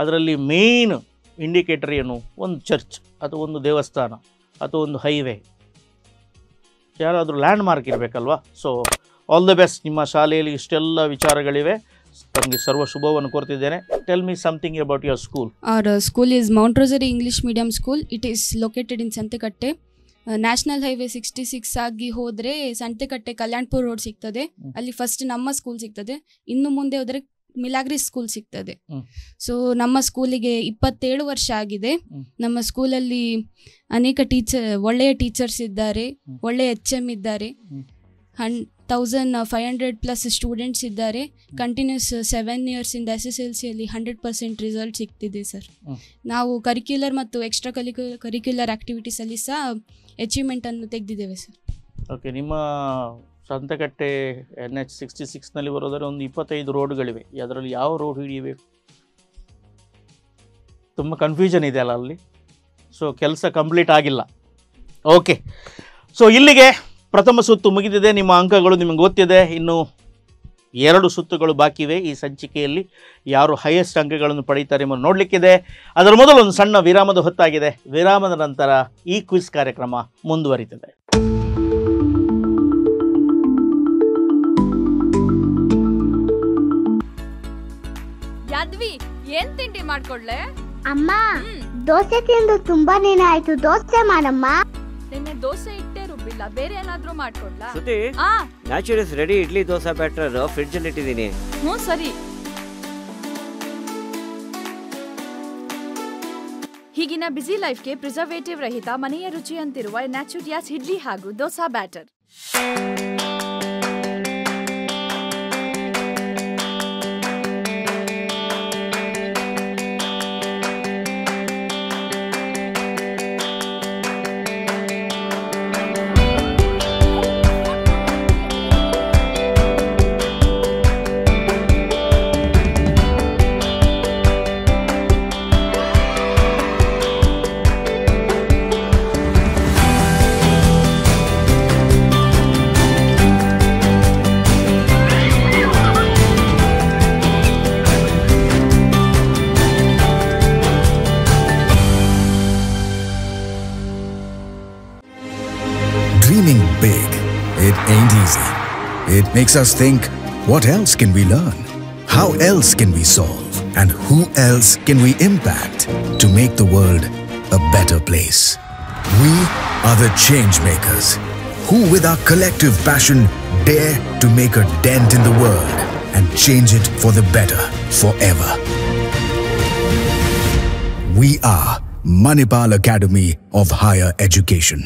ಅದರಲ್ಲಿ ಮೇನ್ ಇಂಡಿಕೇಟರ್ ಏನು? ಒಂದು ಚರ್ಚ್ ಅಥವಾ ಒಂದು ದೇವಸ್ಥಾನ ಅಥವಾ ಒಂದು ಹೈವೇ, ಯಾರಾದರೂ ಲ್ಯಾಂಡ್ ಮಾರ್ಕ್ ಇರಬೇಕಲ್ವಾ? So all the best. ನಿಮ್ಮ ಶಾಲೆಯಲ್ಲಿ ಇಷ್ಟೆಲ್ಲ ವಿಚಾರಗಳಿವೆ. ತಮಗೆ ಸರ್ವ ಶುಭವನ್ನು ಕೋರ್ತಿದ್ದೇನೆ. Tell me something about your school. Our school is Mount Rosary English Medium School. It is located in Santekatte. National highway 66 ಆಗಿ ಹೋದರೆ ಸಂತೆಕಟ್ಟೆ ಕಲ್ಯಾಣ್ಪುರ ರೋಡ್ ಸಿಗ್ತದೆ. ಅಲ್ಲಿ ಫಸ್ಟ್ ನಮ್ಮ ಸ್ಕೂಲ್ ಸಿಗ್ತದೆ. ಇನ್ನು ಮುಂದೆ ಹೋದರೆ ಮಿಲಾಗ್ರಿ ಸ್ಕೂಲ್ ಸಿಗ್ತದೆ. ಸೊ ನಮ್ಮ ಸ್ಕೂಲಿಗೆ 27 ವರ್ಷ ಆಗಿದೆ. ನಮ್ಮ ಸ್ಕೂಲಲ್ಲಿ ಅನೇಕ ಒಳ್ಳೆಯ ಟೀಚರ್ಸ್ ಇದ್ದಾರೆ, ಒಳ್ಳೆಯ HM ಇದ್ದಾರೆ, 1500+ ಸ್ಟೂಡೆಂಟ್ಸ್ ಇದ್ದಾರೆ. ಕಂಟಿನ್ಯೂಸ್ 7 ಇಯರ್ಸಿಂದ SSLCಯಲ್ಲಿ 100% ರಿಸಲ್ಟ್ ಸಿಗ್ತಿದೆ ಸರ್. ನಾವು ಕರಿಕ್ಯುಲರ್ ಮತ್ತು ಎಕ್ಸ್ಟ್ರಾ ಕರಿಕ್ಯುಲರ್ ಆ್ಯಕ್ಟಿವಿಟೀಸಲ್ಲಿ ಸಹ ಅಚೀವ್ಮೆಂಟನ್ನು ತೆಗೆದಿದ್ದೇವೆ ಸರ್. ಓಕೆ, ನಿಮ್ಮ ಸಂತೆಕಟ್ಟೆ NH 66ನಲ್ಲಿ ಬರೋದರೆ ಒಂದು 25 ರೋಡ್ಗಳಿವೆ. ಅದರಲ್ಲಿ ಯಾವ ರೋಡ್ ಹಿಡಿಯಬೇಕು? ತುಂಬ ಕನ್ಫ್ಯೂಷನ್ ಇದೆ ಅಲ್ಲ ಅಲ್ಲಿ. ಸೊ ಕೆಲಸ ಕಂಪ್ಲೀಟ್ ಆಗಿಲ್ಲ. ಓಕೆ, ಸೊ ಇಲ್ಲಿಗೆ ಪ್ರಥಮ ಸುತ್ತು ಮುಗಿದಿದೆ. ನಿಮ್ಮ ಅಂಕಗಳು ನಿಮಗೆ ಗೊತ್ತಿದೆ. ಇನ್ನು 2 ಸುತ್ತುಗಳು ಬಾಕಿ ಇವೆ. ಈ ಸಂಚಿಕೆಯಲ್ಲಿ ಯಾರು ಹೈಯೆಸ್ಟ್ ಅಂಕಗಳನ್ನು ಪಡೀತಾರೆ ಎಂಬುದು ನೋಡಲಿಕ್ಕಿದೆ. ಅದರ ಮೊದಲು ಒಂದು ಸಣ್ಣ ವಿರಾಮದ ಹೊತ್ತಾಗಿದೆ. ವಿರಾಮದ ನಂತರ ಈ ಕ್ವಿಜ್ ಕಾರ್ಯಕ್ರಮ ಮುಂದುವರಿತದೆ. ಯಾದ್ವಿ, ಏನ್ ತಿಂಡಿ ಮಾಡ್ಕೊಡ್ಲೆ? ಅಮ್ಮ, ದೋಸೆ ತಿಂದು ತುಂಬಾ ದಿನ ಆಯ್ತು. ದೋಸೆ ಮಾಡಮ್ಮ. ನಿನ್ನೆ ದೋಸೆ ಇಟ್ಟೇ ರುಬ್ಬಿಲ್ಲ, ಬೇರೆ ಏನಾದ್ರೂ ಮಾಡ್ಕೊಡ್ಲಾ? Shruti, Naturals ready idli dosa batter fridge ಅಲ್ಲಿ ಇಟ್ಟಿದ್ದೀನಿ. ಸರಿ. ಹೀಗಿನ ಬ್ಯುಸಿ ಲೈಫ್ಗೆ ಪ್ರಿಸರ್ವೇಟಿವ್ ರಹಿತ ಮನೆಯ ರುಚಿ ಅಂತಿರುವ ನ್ಯಾಚುರಿಯಾಸ್ ಇಡ್ಲಿ ಹಾಗೂ dosa batter. Dreaming big, it ain't easy. It makes us think, what else can we learn? How else can we solve? And who else can we impact to make the world a better place? We are the change makers, who with our collective passion dare to make a dent in the world and change it for the better forever. We are Manipal Academy of Higher Education.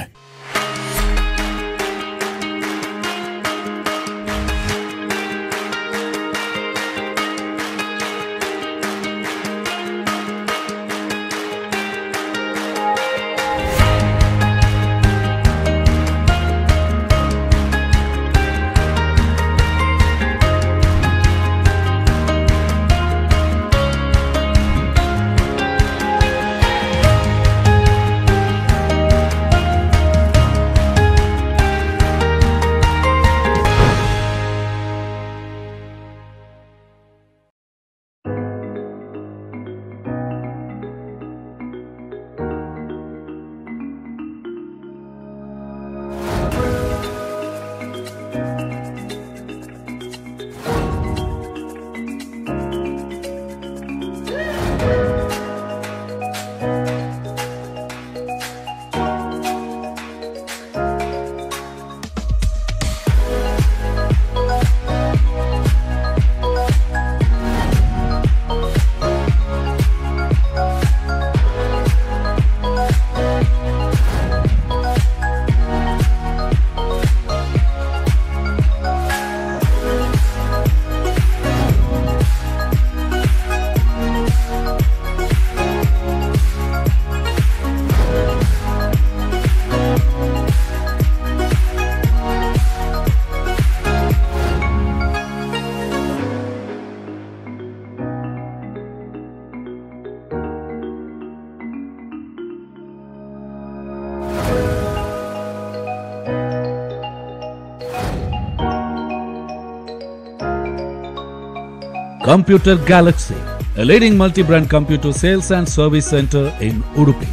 Computer Galaxy, a leading multi-brand computer sales and service center in Udupi.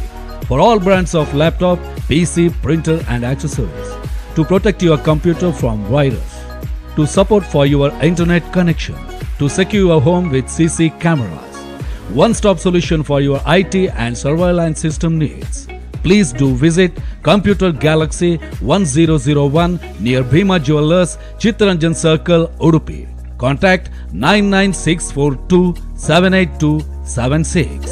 For all brands of laptop, PC, printer and accessories. To protect your computer from virus. To support for your internet connection. To secure your home with CC cameras. One-stop solution for your IT and surveillance system needs. Please do visit Computer Galaxy 1001 near Bhima Jewellers, Chittaranjan Circle, Udupi. Contact 99642 78276.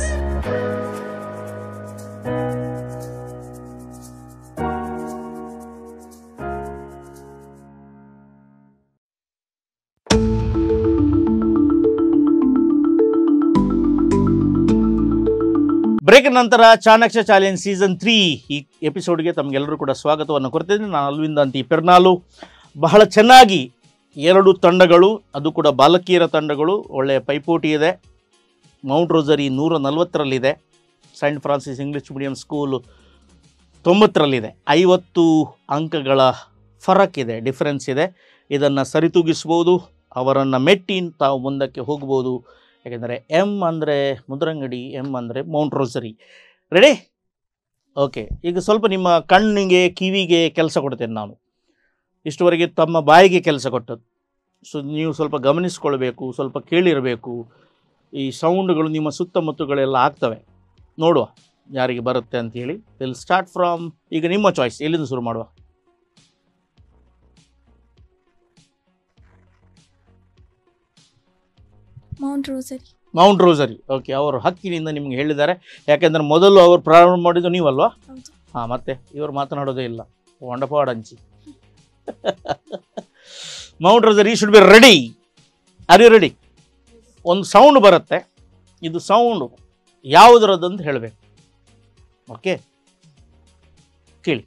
Break ನಂತರ Chanakya challenge season 3 ಈ ಎಪಿಸೋಡ್ಗೆ ತಮಗೆಲ್ಲರೂ ಕೂಡ ಸ್ವಾಗತವನ್ನು ಕೊಡ್ತಿದ್ದೀನಿ. ನಾನು ಅಲ್ವಿಂದ ಅಂತ ಈ ಪೆರ್ನಾಲು. ಬಹಳ ಚೆನ್ನಾಗಿ 2 ತಂಡಗಳು, ಅದು ಕೂಡ ಬಾಲಕಿಯರ ತಂಡಗಳು, ಒಳ್ಳೆಯ ಪೈಪೋಟಿ ಇದೆ. ಮೌಂಟ್ ರೋಸರಿ 140ರಲ್ಲಿದೆ, Saint Francis English medium school 90ರಲ್ಲಿದೆ. 50 ಅಂಕಗಳ ಫರಕ್ ಇದೆ, ಡಿಫರೆನ್ಸ್ ಇದೆ. ಇದನ್ನು ಸರಿತೂಗಿಸ್ಬೋದು, ಅವರನ್ನು ಮೆಟ್ಟಿ ತಾವು ಮುಂದಕ್ಕೆ ಹೋಗ್ಬೋದು. ಯಾಕೆಂದರೆ ಎಮ್ ಅಂದರೆ ಮುದ್ರಂಗಡಿ, ಎಮ್ ಅಂದರೆ ಮೌಂಟ್ ರೋಸರಿ. ರೆಡಿ? ಓಕೆ. ಈಗ ಸ್ವಲ್ಪ ನಿಮ್ಮ ಕಣ್ಣಿಗೆ ಕಿವಿಗೆ ಕೆಲಸ ಕೊಡ್ತೇನೆ ನಾನು. ಇಷ್ಟುವರೆಗೆ ತಮ್ಮ ಬಾಯಿಗೆ ಕೆಲಸ ಕೊಟ್ಟದ್ದು. ಸೊ ನೀವು ಸ್ವಲ್ಪ ಗಮನಿಸ್ಕೊಳ್ಬೇಕು, ಸ್ವಲ್ಪ ಕೇಳಿರಬೇಕು. ಈ ಸೌಂಡ್ಗಳು ನಿಮ್ಮ ಸುತ್ತಮುತ್ತಗಳೆಲ್ಲ ಆಗ್ತವೆ. ನೋಡುವ ಯಾರಿಗೆ ಬರುತ್ತೆ ಅಂಥೇಳಿ. ವಿಲ್ ಸ್ಟಾರ್ಟ್ ಫ್ರಮ್, ಈಗ ನಿಮ್ಮ ಚಾಯ್ಸ್. ಎಲ್ಲಿಂದ ಶುರು ಮಾಡುವ? Mount rosary. ಓಕೆ. ಅವರು ಹಕ್ಕಿನಿಂದ ನಿಮ್ಗೆ ಹೇಳಿದ್ದಾರೆ. ಯಾಕೆಂದರೆ ಮೊದಲು ಅವರು ಪ್ರಾರಂಭ ಮಾಡಿದ್ದು ನೀವಲ್ವಾ? ಹಾಂ, ಮತ್ತೆ ಇವರು ಮಾತನಾಡೋದೇ ಇಲ್ಲ. ವಂಡಪಾಡ್ ಹಂಚಿ. Mount Rosary should be ready. Are you ready? ಒಂದು ಸೌಂಡ್ ಬರುತ್ತೆ. ಇದು ಸೌಂಡು ಯಾವುದರದಂತ ಹೇಳಬೇಕು. ಓಕೆ, ಕೇಳಿ.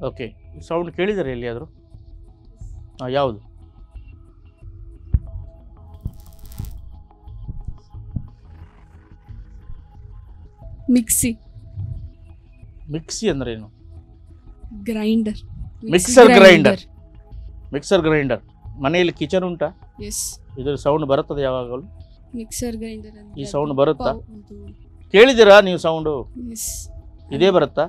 ಓಕೆ, ಸೌಂಡ್ ಕೇಳಿದರೆ ಎಲ್ಲಿಯಾದರೂ? ಯಾವುದು? ಮಿಕ್ಸಿ. ಮಿಕ್ಸಿ ಅಂದ್ರೆ ಏನು? Grinder. Mixer grinder. Mixer grinder. ಮನೆಯಲ್ಲಿ ಕಿಚನ್ ಉಂಟಾ? ಎಸ್. ಇದ್ರ ಸೌಂಡ್ ಬರುತ್ತದೆ ಯಾವಾಗಲೂ? Mixer grinder. ಈ ಸೌಂಡ್ ಬರುತ್ತಾ? ಕೇಳಿದ್ದೀರಾ ನೀವು ಸೌಂಡು? ಇದೇ ಬರುತ್ತಾ?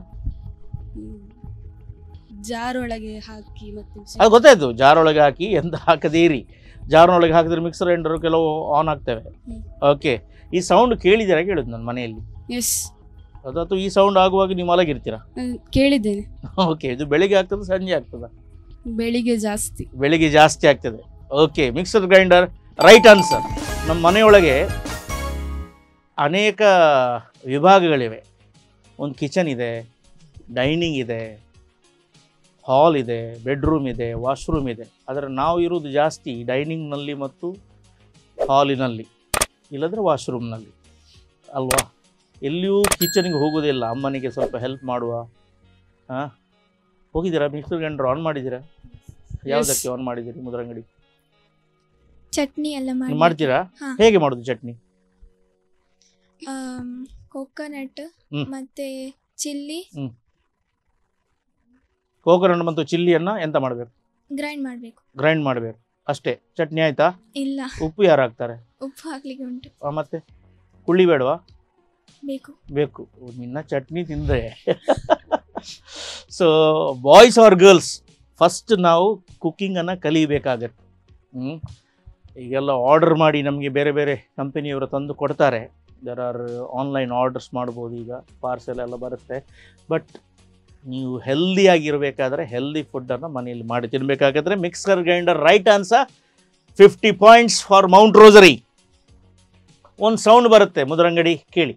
ಜಾರ್ ಒಳಗೆ ಹಾಕಿ ಮತ್ತೆ ಅದು ಗೊತ್ತಾಯ್ತು. ಜಾರ್ ಒಳಗೆ ಹಾಕಿ ಎಂತ ಹಾಕದೇರಿ. ಜಾರ್ನೊಳಗೆ ಹಾಕಿದ್ರೆ ಮಿಕ್ಸರ್ ಗ್ರೈಂಡರ್ ಕೆಲವು ಆನ್ ಆಗ್ತವೆ. ಓಕೆ, ಈ ಸೌಂಡ್ ಕೇಳಿದ್ದೀರಾ? ಕೇಳುದು ನನ್ನ ಮನೆಯಲ್ಲಿ. ಎಸ್. ಅದಾತು ಈ ಸೌಂಡ್ ಆಗುವಾಗ ನೀವು ಮಲಗಿರ್ತೀರಾ? ಕೇಳಿದ್ದೇನೆ. ಓಕೆ, ಇದು ಬೆಳಿಗ್ಗೆ ಆಗ್ತದೆ ಸಂಜೆ ಆಗ್ತದ? ಬೆಳಿಗ್ಗೆ ಜಾಸ್ತಿ. ಬೆಳಿಗ್ಗೆ ಜಾಸ್ತಿ ಆಗ್ತದೆ. Okay, mixer grinder right answer. ನಮ್ಮ ಮನೆಯೊಳಗೆ ಅನೇಕ ವಿಭಾಗಗಳಿವೆ. ಒಂದು ಕಿಚನ್ ಇದೆ, ಡೈನಿಂಗ್ ಇದೆ, ಹಾಲ್ ಇದೆ, ಬೆಡ್ರೂಮ್ ಇದೆ, ವಾಶ್ರೂಮ್ ಇದೆ. ಆದರೆ ನಾವು ಇರುವುದು ಜಾಸ್ತಿ ಡೈನಿಂಗ್ನಲ್ಲಿ ಮತ್ತು ಹಾಲಿನಲ್ಲಿ, ಇಲ್ಲದ್ರೆ ವಾಶ್ರೂಮ್ನಲ್ಲಿ ಅಲ್ವಾ? ಎಲ್ಲಿಯೂ ಕಿಚನ್ಗೆ ಹೋಗೋದಿಲ್ಲ. ಅಮ್ಮನಿಗೆ ಸ್ವಲ್ಪ ಹೆಲ್ಪ್ ಮಾಡುವ. ಹಾಂ, ಹೋಗಿದ್ದೀರಾ? ಮಿಕ್ಸರ್ ಗ್ರೈಂಡರ್ ಆನ್ ಮಾಡಿದ್ದೀರಾ? ಯಾವುದಕ್ಕೆ ಆನ್ ಮಾಡಿದ್ದೀರಿ? ಮುದ್ರಂಗಡಿ ಚಟ್ನಿ ಎಲ್ಲ ಮಾಡ್ತೀರಾ? ಹೇಗೆ ಮಾಡೋದು ಚಟ್ನಿ? ಕೋಕೋನಟ್ ಮತ್ತೆ ಚಿಲ್ಲಿ. ಕೋಕೋನಟ್ ಮತ್ತು ಚಿಲ್ಲಿಯನ್ನು ಎಂತ ಮಾಡಬೇಕು? ಗ್ರೈಂಡ್ ಮಾಡಬೇಕು ಅಷ್ಟೇ. ಚಟ್ನಿ ಆಯ್ತಾ? ಇಲ್ಲ. ಉಪ್ಪು ಯಾರು ಹಾಕ್ತಾರೆ? ಉಪ್ಪು ಹಾಕ್ಲಿಕ್ಕೆ ಉಂಟು. ಮತ್ತೆ ಕುಳ್ಳಿ ಬೇಡವಾ? ಬೇಕು. ನಿನ್ನ ಚಟ್ನಿ ತಿಂದರೆ. So boys are girls, first ನಾವು ಕುಕ್ಕಿಂಗನ್ನು ಕಲಿಬೇಕಾಗತ್ತೆ. ಈಗೆಲ್ಲ ಆರ್ಡರ್ ಮಾಡಿ ನಮಗೆ ಬೇರೆ ಬೇರೆ ಕಂಪನಿಯವರು ತಂದು ಕೊಡ್ತಾರೆ. ದರ್ ಆರ್ ಆನ್ಲೈನ್ ಆರ್ಡರ್ಸ್ ಮಾಡ್ಬೋದು. ಈಗ ಪಾರ್ಸೆಲ್ ಎಲ್ಲ ಬರುತ್ತೆ. ಬಟ್ ನೀವು ಹೆಲ್ದಿಯಾಗಿರಬೇಕಾದ್ರೆ ಹೆಲ್ದಿ ಫುಡ್ಡನ್ನು ಮನೆಯಲ್ಲಿ ಮಾಡಿ ತಿನ್ನಬೇಕಾದ್ರೆ mixer grinder right answer. 50 points for Mount Rosary. ಒಂದು ಸೌಂಡ್ ಬರುತ್ತೆ ಮುದ್ರಂಗಡಿ, ಕೇಳಿ.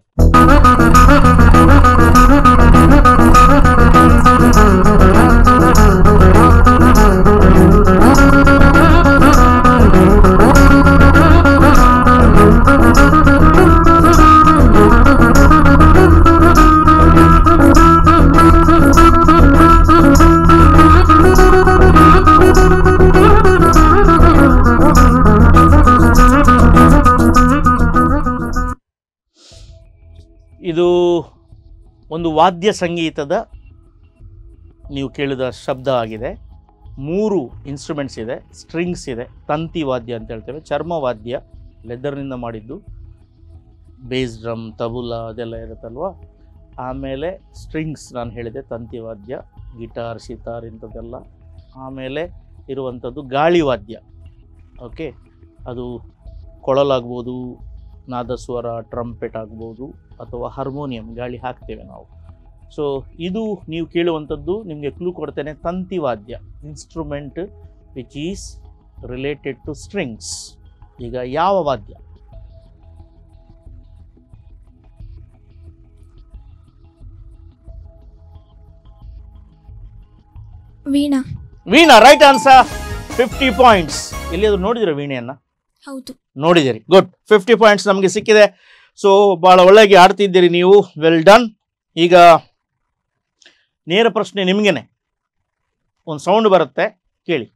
ವಾದ್ಯ ಸಂಗೀತದ ನೀವು ಕೇಳಿದ ಶಬ್ದ ಆಗಿದೆ. 3 ಇನ್ಸ್ಟ್ರೂಮೆಂಟ್ಸ್ ಇದೆ. ಸ್ಟ್ರಿಂಗ್ಸ್ ಇದೆ, ತಂತಿ ವಾದ್ಯ ಅಂತ ಹೇಳ್ತೇವೆ, ಚರ್ಮವಾದ್ಯ ಲೆದರ್ನಿಂದ ಮಾಡಿದ್ದು, ಬೇಸ್ ಡ್ರಮ್, ತಬುಲ ಅದೆಲ್ಲ ಇರುತ್ತಲ್ವ. ಆಮೇಲೆ ಸ್ಟ್ರಿಂಗ್ಸ್ ನಾನು ಹೇಳಿದೆ, ತಂತಿ ವಾದ್ಯ, ಗಿಟಾರ್, ಸಿತಾರ್ ಇಂಥದ್ದೆಲ್ಲ. ಆಮೇಲೆ ಇರುವಂಥದ್ದು ಗಾಳಿ ವಾದ್ಯ. ಓಕೆ, ಅದು ಕೊಳಲಾಗ್ಬೋದು, ನಾದಸ್ವರ, ಟ್ರಂಪೆಟ್ ಆಗ್ಬೋದು, ಅಥವಾ ಹಾರ್ಮೋನಿಯಂ, ಗಾಳಿ ಹಾಕ್ತೇವೆ ನಾವು. ಸೊ ಇದು ನೀವು ಕೇಳುವಂಥದ್ದು, ನಿಮಗೆ ಕ್ಲೂ ಕೊಡ್ತೇನೆ, ತಂತಿ ವಾದ್ಯ, instrument which is related to strings. ಈಗ ಯಾವ ವಾದ್ಯ? Veena. Veena, right answer. 50 points. ಎಲ್ಲಿಯಾದರೂ ನೋಡಿದಿರ ವೀಣೆಯನ್ನು? ಹೌದು, ನೋಡಿದಿರಿ. ಗುಡ್, 50 ಪಾಯಿಂಟ್ಸ್ ನಮಗೆ ಸಿಕ್ಕಿದೆ. ಸೊ ಭಾಳ ಒಳ್ಳೆಗೆ ಆಡ್ತಿದ್ದೀರಿ ನೀವು, ವೆಲ್ ಡನ್. ಈಗ ನೇರ ಪ್ರಶ್ನೆ ನಿಮಗೇನೆ. ಒಂದು ಸೌಂಡ್ ಬರುತ್ತೆ, ಕೇಳಿ.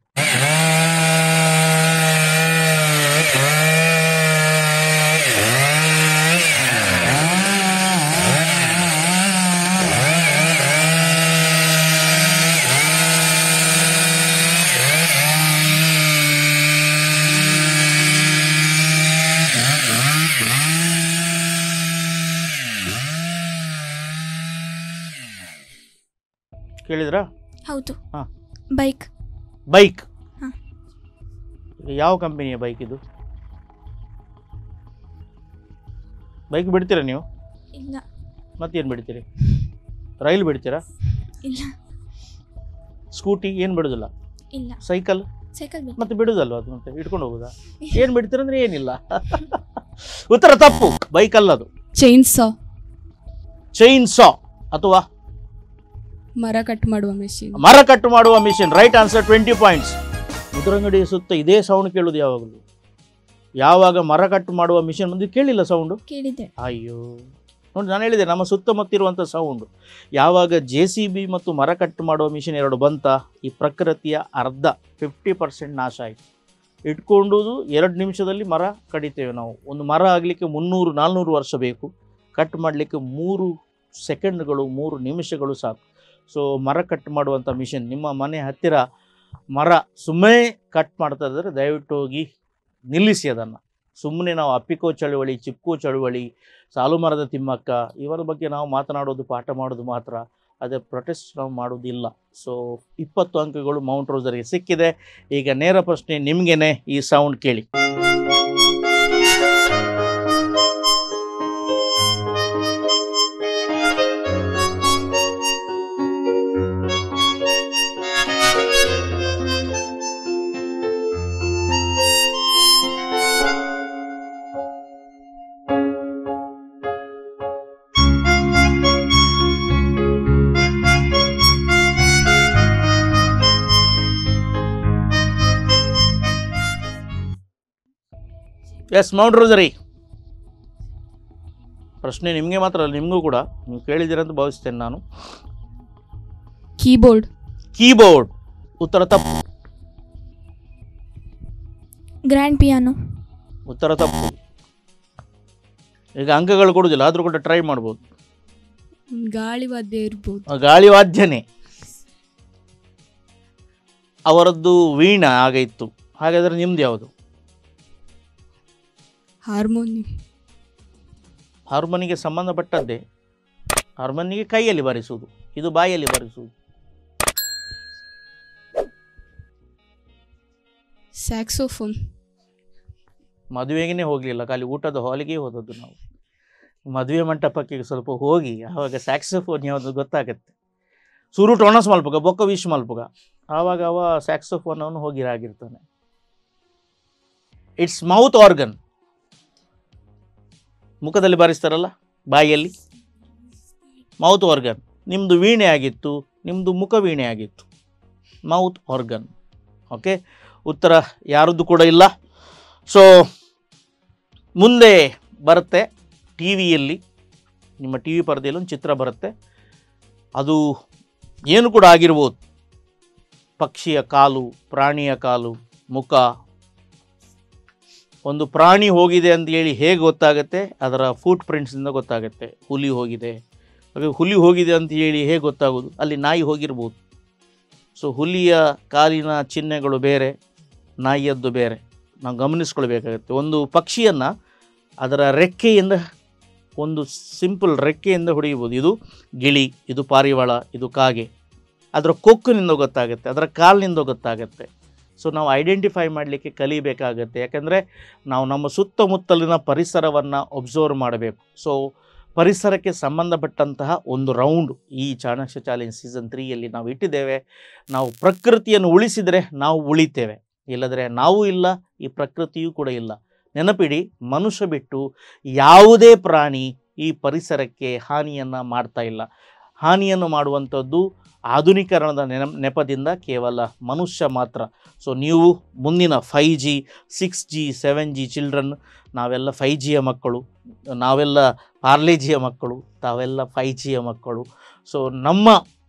ಕೇಳಿದ್ರಾ? ಹೌದು. ಹಾಂ, ಬೈಕ್. ಬೈಕ್. ಹಾಂ. ಯಾವ ಕಂಪನಿಯ ಬೈಕ್ ಇದು? ಬೈಕ್ ಬಿಡ್ತೀರಾ ನೀವು? ಇಲ್ಲ. ಮತ್ತೇನು ಬಿಡ್ತೀರಿ? ರೈಲ್ ಬಿಡ್ತೀರಾ? ಇಲ್ಲ. ಸ್ಕೂಟಿ ಏನು ಬಿಡೋದಿಲ್ಲ? ಇಲ್ಲ. ಸೈಕಲ್? ಸೈಕಲ್ ಮತ್ತೆ ಬಿಡೋದಲ್ವ ಅದು, ಮತ್ತೆ ಇಟ್ಕೊಂಡು ಹೋಗೋದಾ? ಏನು ಬಿಡ್ತೀರಂದ್ರೆ ಏನಿಲ್ಲ. ಉತ್ತರ ತಪ್ಪು, ಬೈಕ್ ಅಲ್ಲ ಅದು. ಚೈನ್ ಸಾ. ಚೈನ್ ಸಾ ಅಥವಾ ಮರ ಕಟ್ ಮಾಡುವ ಮೆಷಿನ್. ಮರ ಕಟ್ ಮಾಡುವ ಮಿಷಿನ್, ರೈಟ್ ಆನ್ಸರ್. 20 ಪಾಯಿಂಟ್ಸ್. ಮುದ್ರಂಗಡಿ ಸುತ್ತ ಇದೇ ಸೌಂಡ್ ಕೇಳೋದು ಯಾವಾಗಲೂ. ಯಾವಾಗ ಮರ ಕಟ್ ಮಾಡುವ ಮಿಷಿನ್ ಬಂದು ಕೇಳಿಲ್ಲ ಸೌಂಡು? ಕೇಳಿದೆ. ಅಯ್ಯೋ, ನೋಡಿ ನಾನು ಹೇಳಿದೆ ನಮ್ಮ ಸುತ್ತಮುತ್ತಿರುವಂಥ ಸೌಂಡು. ಯಾವಾಗ JCB ಮತ್ತು ಮರ ಕಟ್ ಮಾಡುವ ಮಿಷಿನ್ 2 ಬಂತ, ಈ ಪ್ರಕೃತಿಯ ಅರ್ಧ 50% ನಾಶ ಆಯಿತು. ಇಟ್ಕೊಂಡುದು 2 ನಿಮಿಷದಲ್ಲಿ ಮರ ಕಡಿತೇವೆ ನಾವು. ಒಂದು ಮರ ಆಗಲಿಕ್ಕೆ 300-400 ವರ್ಷ ಬೇಕು, ಕಟ್ ಮಾಡಲಿಕ್ಕೆ 3 ಸೆಕೆಂಡ್ಗಳು 3 ನಿಮಿಷಗಳು ಸಾಕು. ಸೊ ಮರ ಕಟ್ ಮಾಡುವಂಥ ಮಿಷಿನ್ ನಿಮ್ಮ ಮನೆ ಹತ್ತಿರ ಮರ ಸುಮ್ಮನೆ ಕಟ್ ಮಾಡ್ತಾ ಇದ್ದರೆ ದಯವಿಟ್ಟು ಹೋಗಿ ನಿಲ್ಲಿಸಿ ಅದನ್ನು. ಸುಮ್ಮನೆ ನಾವು ಅಪ್ಪಿಕೋ ಚಳುವಳಿ, ಚಿಪ್ಕೋ ಚಳುವಳಿ, ಸಾಲು ಮರದ ತಿಮ್ಮಕ್ಕ ಇವರ ಬಗ್ಗೆ ನಾವು ಮಾತನಾಡೋದು, ಪಾಠ ಮಾಡೋದು ಮಾತ್ರ, ಅದೇ ಪ್ರೊಟೆಸ್ಟ್ ನಾವು ಮಾಡೋದಿಲ್ಲ. ಸೊ 20 ಅಂಕಗಳು ಮೌಂಟ್ ರೋಸರಿಗೆ ಸಿಕ್ಕಿದೆ. ಈಗ ನೇರ ಪ್ರಶ್ನೆ ನಿಮಗೇನೆ, ಈ ಸೌಂಡ್ ಕೇಳಿ. Yes, Mount Rosary. ಪ್ರಶ್ನೆ ನಿಮಗೆ ಮಾತ್ರ ಅಲ್ಲ, ನಿಮಗೂ ಕೂಡ. ನೀವು ಕೇಳಿದ್ದೀರಂತ ಭಾವಿಸ್ತೇನೆ ನಾನು. ಕೀಬೋರ್ಡ್. ಕೀಬೋರ್ಡ್, ಉತ್ತರ ತಪ್ಪು. Grand piano. ಉತ್ತರ ತಪ್ಪು. ಈಗ ಅಂಕಗಳು ಕೊಡೋದಿಲ್ಲ, ಆದರೂ ಕೂಡ ಟ್ರೈ ಮಾಡ್ಬೋದು. ಗಾಳಿ ವಾದ್ಯ ಇರ್ಬೋದು. ಗಾಳಿ ವಾದ್ಯನೇ. ಅವರದ್ದು ವೀಣಾ ಆಗಿತ್ತು. ಹಾಗಾದರೆ ನಿಮ್ದು ಯಾವುದು? ಹಾರ್ಮೋನಿಯಂ. ಹಾರ್ಮೋನಿಗೆ ಸಂಬಂಧಪಟ್ಟದ್ದೇ. ಹಾರ್ಮೋನಿಗೆ ಕೈಯಲ್ಲಿ ಬಾರಿಸುವುದು, ಇದು ಬಾಯಲ್ಲಿ ಬಾರಿಸುವುದು. ಸ್ಯಾಕ್ಸೋಫೋನ್. ಮದುವೆಗೇ ಹೋಗಲಿಲ್ಲ, ಖಾಲಿ ಊಟದ ಹಾಲಿಗೆ ಹೋದದ್ದು ನಾವು. ಮದುವೆ ಮಂಟಪಕ್ಕೆ ಸ್ವಲ್ಪ ಹೋಗಿ ಆವಾಗ ಸ್ಯಾಕ್ಸೋಫೋನ್ ಯಾವುದು ಗೊತ್ತಾಗತ್ತೆ. ಸುರು ಟೊಣಸ್ ಮಲ್ಪಗ ಬೊಕ್ಕ ವಿಶ್ ಮಲ್ಪಗ ಆವಾಗ ಅವ ಸ್ಯಾಕ್ಸೋಫೋನ್ ಅವನು ಹೋಗಿರಾಗಿರ್ತಾನೆ. It's mouth organ. ಮುಖದಲ್ಲಿ ಬಾರಿಸ್ತಾರಲ್ಲ, ಬಾಯಿಯಲ್ಲಿ, ಮೌತ್ ಆರ್ಗನ್. ನಿಮ್ಮದು ವೀಣೆ ಆಗಿತ್ತು, ನಿಮ್ಮದು ಮುಖ ವೀಣೆ ಆಗಿತ್ತು, ಮೌತ್ ಆರ್ಗನ್. ಓಕೆ, ಉತ್ತರ ಯಾರದ್ದು ಕೂಡ ಇಲ್ಲ. ಸೊ ಮುಂದೆ ಬರುತ್ತೆ ಟಿ ವಿಯಲ್ಲಿ, ನಿಮ್ಮ ಟಿ ವಿ ಪರದೆಯಲ್ಲಿ ಒಂದು ಚಿತ್ರ ಬರುತ್ತೆ. ಅದು ಏನು ಕೂಡ ಆಗಿರ್ಬೋದು. ಪಕ್ಷಿಯ ಕಾಲು, ಪ್ರಾಣಿಯ ಕಾಲು, ಮುಖ. ಒಂದು ಪ್ರಾಣಿ ಹೋಗಿದೆ ಅಂತ ಹೇಳಿ ಹೇಗೆ ಗೊತ್ತಾಗುತ್ತೆ? ಅದರ ಫುಟ್ ಪ್ರಿಂಟ್ಸಿಂದ ಗೊತ್ತಾಗುತ್ತೆ. ಹುಲಿ ಹೋಗಿದೆ, ಹಾಗೆ ಹುಲಿ ಹೋಗಿದೆ ಅಂತ ಹೇಳಿ ಹೇಗೆ ಗೊತ್ತಾಗೋದು? ಅಲ್ಲಿ ನಾಯಿ ಹೋಗಿರ್ಬೋದು. ಸೊ ಹುಲಿಯ ಕಾಲಿನ ಚಿಹ್ನೆಗಳು ಬೇರೆ, ನಾಯಿಯದ್ದು ಬೇರೆ, ನಾವು ಗಮನಿಸ್ಕೊಳ್ಬೇಕಾಗುತ್ತೆ. ಒಂದು ಪಕ್ಷಿಯನ್ನು ಅದರ ರೆಕ್ಕೆಯಿಂದ, ಒಂದು ಸಿಂಪಲ್ ರೆಕ್ಕೆಯಿಂದ ಹೊಡೆಯಬಹುದು. ಇದು ಗಿಳಿ, ಇದು ಪಾರಿವಾಳ, ಇದು ಕಾಗೆ. ಅದರ ಕೊಕ್ಕಿನಿಂದ ಗೊತ್ತಾಗುತ್ತೆ, ಅದರ ಕಾಲಿನಿಂದ ಗೊತ್ತಾಗುತ್ತೆ. ಸೊ ನಾವು ಐಡೆಂಟಿಫೈ ಮಾಡಲಿಕ್ಕೆ ಕಲಿಬೇಕಾಗತ್ತೆ. ಯಾಕೆಂದರೆ ನಾವು ನಮ್ಮ ಸುತ್ತಮುತ್ತಲಿನ ಪರಿಸರವನ್ನು ಒಬ್ಸರ್ವ್ ಮಾಡಬೇಕು. ಸೊ ಪರಿಸರಕ್ಕೆ ಸಂಬಂಧಪಟ್ಟಂತಹ ಒಂದು ರೌಂಡ್ ಈ ಚಾಣಕ್ಯ ಚಾಲೆಂಜ್ ಸೀಸನ್ 3ಯಲ್ಲಿ ನಾವು ಇಟ್ಟಿದ್ದೇವೆ. ನಾವು ಪ್ರಕೃತಿಯನ್ನು ಉಳಿಸಿದರೆ ನಾವು ಉಳಿತೇವೆ, ಇಲ್ಲದ್ರೆ ನಾವು ಇಲ್ಲ, ಈ ಪ್ರಕೃತಿಯೂ ಕೂಡ ಇಲ್ಲ. ನೆನಪಿಡಿ, ಮನುಷ್ಯ ಬಿಟ್ಟು ಯಾವುದೇ ಪ್ರಾಣಿ ಈ ಪರಿಸರಕ್ಕೆ ಹಾನಿಯನ್ನು ಮಾಡ್ತಾ ಇಲ್ಲ. ಹಾನಿಯನ್ನು ಮಾಡುವಂಥದ್ದು ಆಧುನೀಕರಣದ ನೆಪದಿಂದ ಕೇವಲ ಮನುಷ್ಯ ಮಾತ್ರ. ಸೊ ನೀವು ಮುಂದಿನ 5G 6G 7G ಚಿಲ್ಡ್ರನ್, ನಾವೆಲ್ಲ 5Gಯ ಮಕ್ಕಳು, ನಾವೆಲ್ಲ ಪಾರ್ಲೆಜಿಯ ಮಕ್ಕಳು, ತಾವೆಲ್ಲ 5Gಯ ಮಕ್ಕಳು. ಸೊ ನಮ್ಮ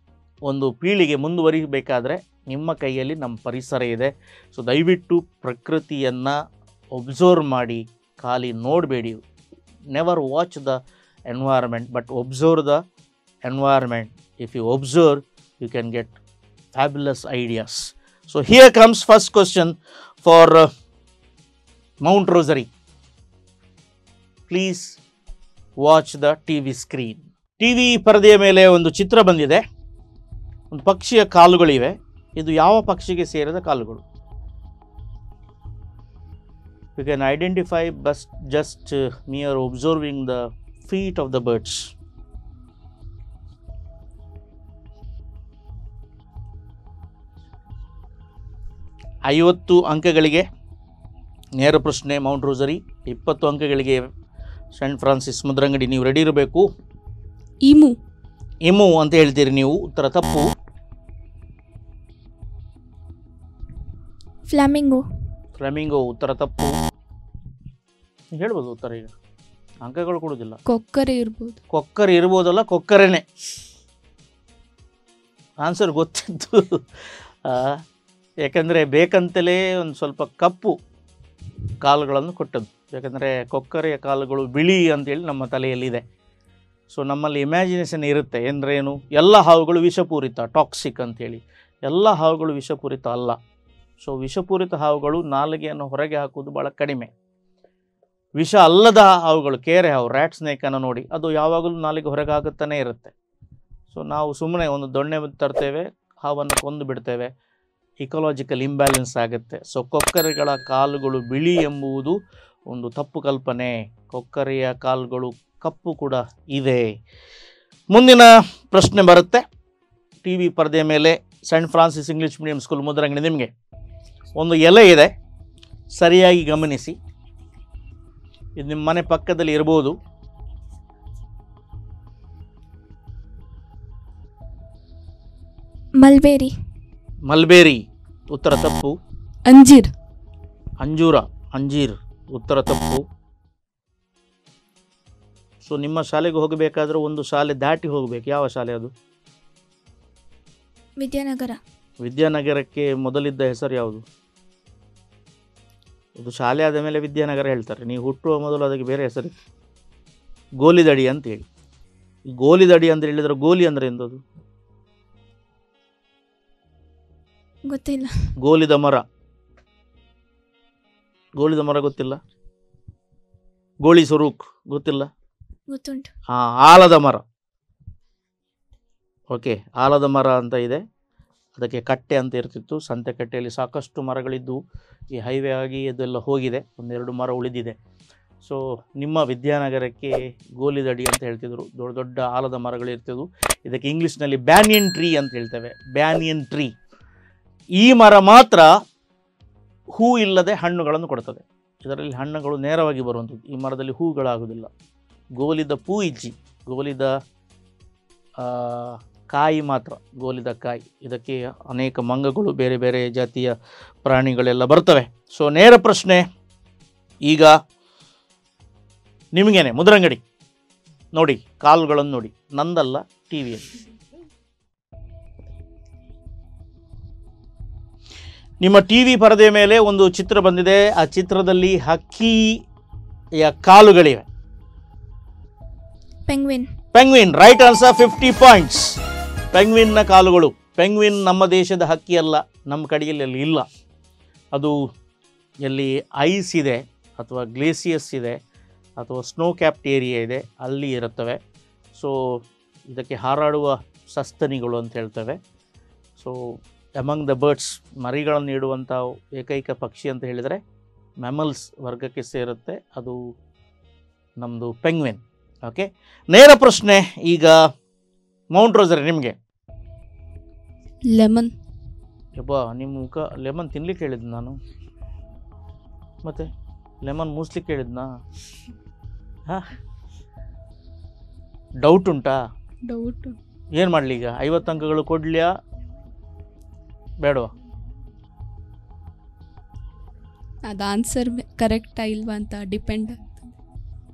ಒಂದು ಪೀಳಿಗೆ ಮುಂದುವರಿಬೇಕಾದ್ರೆ ನಿಮ್ಮ ಕೈಯಲ್ಲಿ ನಮ್ಮ ಪರಿಸರ ಇದೆ. ಸೊ ದಯವಿಟ್ಟು ಪ್ರಕೃತಿಯನ್ನು ಒಬ್ಸರ್ವ್ ಮಾಡಿ, ಖಾಲಿ ನೋಡಬೇಡಿ. Never watch the environment but observe the environment. If you observe you can get fabulous ideas. So here comes first question for Mount Rosary. Please watch the TV screen. TV ಪರದೆಯ ಮೇಲೆ ಒಂದು ಚಿತ್ರ ಬಂದಿದೆ. ಒಂದು ಪಕ್ಷಿಯ ಕಾಲುಗಳಿವೆ. ಇದು ಯಾವ ಪಕ್ಷಿಗೆ ಸೇರಿದ ಕಾಲುಗಳು? You can identify just mere observing the feet of the birds. 50 ಅಂಕಗಳಿಗೆ ನೇರ ಪ್ರಶ್ನೆ ಮೌಂಟ್ ರೋಸರಿ, 20 ಅಂಕಗಳಿಗೆ ಸೆಂಟ್ ಫ್ರಾನ್ಸಿಸ್ ಮುದ್ರಂಗಡಿ. ನೀವು ರೆಡಿ ಇರಬೇಕು. ಇಮು ಅಂತ ಹೇಳ್ತೀರಿ ನೀವು, ಉತ್ತರ ತಪ್ಪು. ಫ್ಲಾಮಿಂಗೋ ಉತ್ತರ ತಪ್ಪು. ಹೇಳ್ಬೋದು ಉತ್ತರ, ಈಗ ಅಂಕಗಳು ಕೊಡೋದಿಲ್ಲ. ಕೊಕ್ಕರೆ ಇರ್ಬೋದಲ್ಲ, ಕೊಕ್ಕರೆನೆ ಆನ್ಸರ್ ಗೊತ್ತಿತ್ತು. ಯಾಕಂದರೆ ಬೇಕಂತಲೇ ಒಂದು ಸ್ವಲ್ಪ ಕಪ್ಪು ಕಾಲುಗಳನ್ನು ಕೊಟ್ಟದ್ದು. ಯಾಕಂದರೆ ಕೊಕ್ಕರೆಯ ಕಾಲುಗಳು ಬಿಳಿ ಅಂತೇಳಿ ನಮ್ಮ ತಲೆಯಲ್ಲಿದೆ. ಸೊ ನಮ್ಮಲ್ಲಿ ಇಮ್ಯಾಜಿನೇಷನ್ ಇರುತ್ತೆ, ಏನು ಎಲ್ಲ ಹಾವುಗಳು ವಿಷಪೂರಿತ, ಟಾಕ್ಸಿಕ್ ಅಂಥೇಳಿ. ಎಲ್ಲ ಹಾವುಗಳು ವಿಷಪೂರಿತ ಅಲ್ಲ. ಸೊ ವಿಷಪೂರಿತ ಹಾವುಗಳು ನಾಲಿಗೆಯನ್ನು ಹೊರಗೆ ಹಾಕುವುದು ಭಾಳ ಕಡಿಮೆ. ವಿಷ ಅಲ್ಲದ ಹಾವುಗಳು, ಕೇರೆ ಹಾವು, ರ್ಯಾಟ್ ಸ್ನೇಕನ್ನು ನೋಡಿ, ಅದು ಯಾವಾಗಲೂ ನಾಲಿಗೆ ಹೊರಗೆ ಹಾಕುತ್ತಾನೆ ಇರುತ್ತೆ. ಸೊ ನಾವು ಸುಮ್ಮನೆ ಒಂದು ದೊಣ್ಣೆ ತರ್ತೇವೆ, ಹಾವನ್ನು ಕೊಂದು ಬಿಡ್ತೇವೆ, ಇಕೋಲಾಜಿಕಲ್ ಇಂಬ್ಯಾಲೆನ್ಸ್ ಆಗುತ್ತೆ. ಸೊ ಕೊಕ್ಕರೆಗಳ ಕಾಲುಗಳು ಬಿಳಿ ಎಂಬುದು ಒಂದು ತಪ್ಪು ಕಲ್ಪನೆ. ಕೊಕ್ಕರೆಯ ಕಾಲುಗಳು ಕಪ್ಪು ಕೂಡ ಇದೆ. ಮುಂದಿನ ಪ್ರಶ್ನೆ ಬರುತ್ತೆ. ಟಿ ವಿ ಪರದೆಯ ಮೇಲೆ Saint Francis English medium school Mudrangadi. ನಿಮಗೆ ಒಂದು ಎಲೆ ಇದೆ, ಸರಿಯಾಗಿ ಗಮನಿಸಿ. ಇದು ನಿಮ್ಮ ಮನೆ ಪಕ್ಕದಲ್ಲಿ ಇರ್ಬೋದು. ಮಲ್ಬೇರಿ ಉತ್ತರ ತಪ್ಪು. ಅಂಜೀರ್ ಉತ್ತರ ತಪ್ಪು. ಸೊ ನಿಮ್ಮ ಶಾಲೆಗೆ ಹೋಗಬೇಕಾದ್ರೆ ಒಂದು ಶಾಲೆ ದಾಟಿ ಹೋಗಬೇಕು. ಯಾವ ಶಾಲೆ ಅದು? ವಿದ್ಯಾನಗರಕ್ಕೆ ಮೊದಲಿದ್ದ ಹೆಸರು ಯಾವುದು? ಅದು ಶಾಲೆ ಆದ ಮೇಲೆ ವಿದ್ಯಾನಗರ ಹೇಳ್ತಾರೆ. ನೀವು ಹುಟ್ಟುವ ಮೊದಲು ಅದಕ್ಕೆ ಬೇರೆ ಹೆಸರಿತ್ತು, ಗೋಲಿದಡಿ ಅಂತೇಳಿ. ಗೋಲಿದಡಿ ಅಂತ ಹೇಳಿದ್ರೆ ಗೋಲಿ ಅಂದರೆ ಎಂಥದ್ದು? ಗೊತ್ತಿಲ್ಲ. ಗೋಲಿದ ಮರ ಗೊತ್ತಿಲ್ಲ? ಗೋಳಿ ಸ್ವರೂಕ್ ಗೊತ್ತಿಲ್ಲ? ಗೊತ್ತುಂಟು. ಆಲದ ಮರ. ಓಕೆ, ಆಲದ ಮರ ಅಂತ ಇದೆ. ಅದಕ್ಕೆ ಕಟ್ಟೆ ಅಂತ ಇರ್ತಿತ್ತು. ಸಂತೆಕಟ್ಟೆಯಲ್ಲಿ ಸಾಕಷ್ಟು ಮರಗಳಿದ್ದು ಈ ಹೈವೇ ಆಗಿ ಅದೆಲ್ಲ ಹೋಗಿದೆ, ಒಂದೆರಡು ಮರ ಉಳಿದಿದೆ. ಸೊ ನಿಮ್ಮ ವಿದ್ಯಾನಗರಕ್ಕೆ ಗೋಲಿದಡಿ ಅಂತ ಹೇಳ್ತಿದ್ರು. ದೊಡ್ಡ ದೊಡ್ಡ ಆಲದ ಮರಗಳಿರ್ತಿದ್ವು. ಇದಕ್ಕೆ ಇಂಗ್ಲೀಷ್ನಲ್ಲಿ ಬ್ಯಾನಿಯನ್ ಟ್ರೀ ಅಂತ ಹೇಳ್ತೇವೆ. Banyan tree. ಈ ಮರ ಮಾತ್ರ ಹೂ ಇಲ್ಲದೆ ಹಣ್ಣುಗಳನ್ನು ಕೊಡ್ತದೆ. ಇದರಲ್ಲಿ ಹಣ್ಣುಗಳು ನೇರವಾಗಿ ಬರುವಂಥದ್ದು. ಈ ಮರದಲ್ಲಿ ಹೂಗಳಾಗುವುದಿಲ್ಲ. ಗೋಲಿದ ಪೂ ಇಜ್ಜಿ, ಗೋಲಿದ ಕಾಯಿ ಮಾತ್ರ, ಗೋಲಿದ ಕಾಯಿ. ಇದಕ್ಕೆ ಅನೇಕ ಮಂಗಗಳು, ಬೇರೆ ಬೇರೆ ಜಾತಿಯ ಪ್ರಾಣಿಗಳೆಲ್ಲ ಬರ್ತವೆ. ಸೊ ನೇರ ಪ್ರಶ್ನೆ ಈಗ ನಿಮಗೇನೆ, ಮುದ್ರಂಗಡಿ ನೋಡಿ, ಕಾಲುಗಳನ್ನು ನೋಡಿ, ನಂದಲ್ಲ, ಟಿ ವಿಯಲ್ಲಿ. ನಿಮ್ಮ ಟಿ ವಿ ಪರದೆಯ ಮೇಲೆ ಒಂದು ಚಿತ್ರ ಬಂದಿದೆ. ಆ ಚಿತ್ರದಲ್ಲಿ ಹಕ್ಕಿಯ ಕಾಲುಗಳಿವೆ. ಪೆಂಗ್ವಿನ್. Right answer, 50 points. ಪೆಂಗ್ವಿನ್ನ ಕಾಲುಗಳು. ಪೆಂಗ್ವಿನ್ ನಮ್ಮ ದೇಶದ ಹಕ್ಕಿ ಅಲ್ಲ, ನಮ್ಮ ಕಡೆಯಲ್ಲಿ ಅಲ್ಲಿ ಇಲ್ಲ. ಅದು ಎಲ್ಲಿ ಐಸ್ ಇದೆ ಅಥವಾ ಗ್ಲೇಸಿಯಸ್ ಇದೆ ಅಥವಾ ಸ್ನೋ ಕ್ಯಾಪ್ಟ್ ಏರಿಯಾ ಇದೆ ಅಲ್ಲಿ ಇರುತ್ತವೆ. ಸೊ ಇದಕ್ಕೆ ಹಾರಾಡುವ ಸಸ್ತನಿಗಳು ಅಂತ ಹೇಳ್ತೇವೆ. ಸೊ ಅಮಂಗ್ ದ ಬರ್ಡ್ಸ್, ಮರಿಗಳನ್ನು ನೀಡುವಂಥ ಏಕೈಕ ಪಕ್ಷಿ ಅಂತ ಹೇಳಿದರೆ ಮ್ಯಾಮಲ್ಸ್ ವರ್ಗಕ್ಕೆ ಸೇರುತ್ತೆ, ಅದು ನಮ್ಮದು ಪೆಂಗ್ವಿನ್. ಓಕೆ, ನೇರ ಪ್ರಶ್ನೆ ಈಗ ಮೌಂಟ್ ರೋಸರಿ ನಿಮಗೆ. ಲೆಮನ್. ಯಬ್ಬಾ, ನಿಮ್ಮ ಮುಖ ಲೆಮನ್ ತಿನ್ಲಿಕ್ಕೆ ಹೇಳಿದ್ದು ನಾನು, ಮತ್ತೆ ಲೆಮನ್ ಮೂಸ್ಲಿಕ್ಕೆ ಹೇಳಿದ್ನಾ? ಹಾಂ, ಡೌಟ್ ಉಂಟಾ? ಡೌಟು. ಏನು ಮಾಡಲಿ ಈಗ? 50 ಅಂಕಗಳು ಕೊಡ್ಲಿಯಾ ಬೇಡವಾ? ಅದು ಆನ್ಸರ್ ಕರೆಕ್ಟಾ ಇಲ್ವಾ ಅಂತ ಡಿಪೆಂಡ್ ಆಗ್ತದೆ.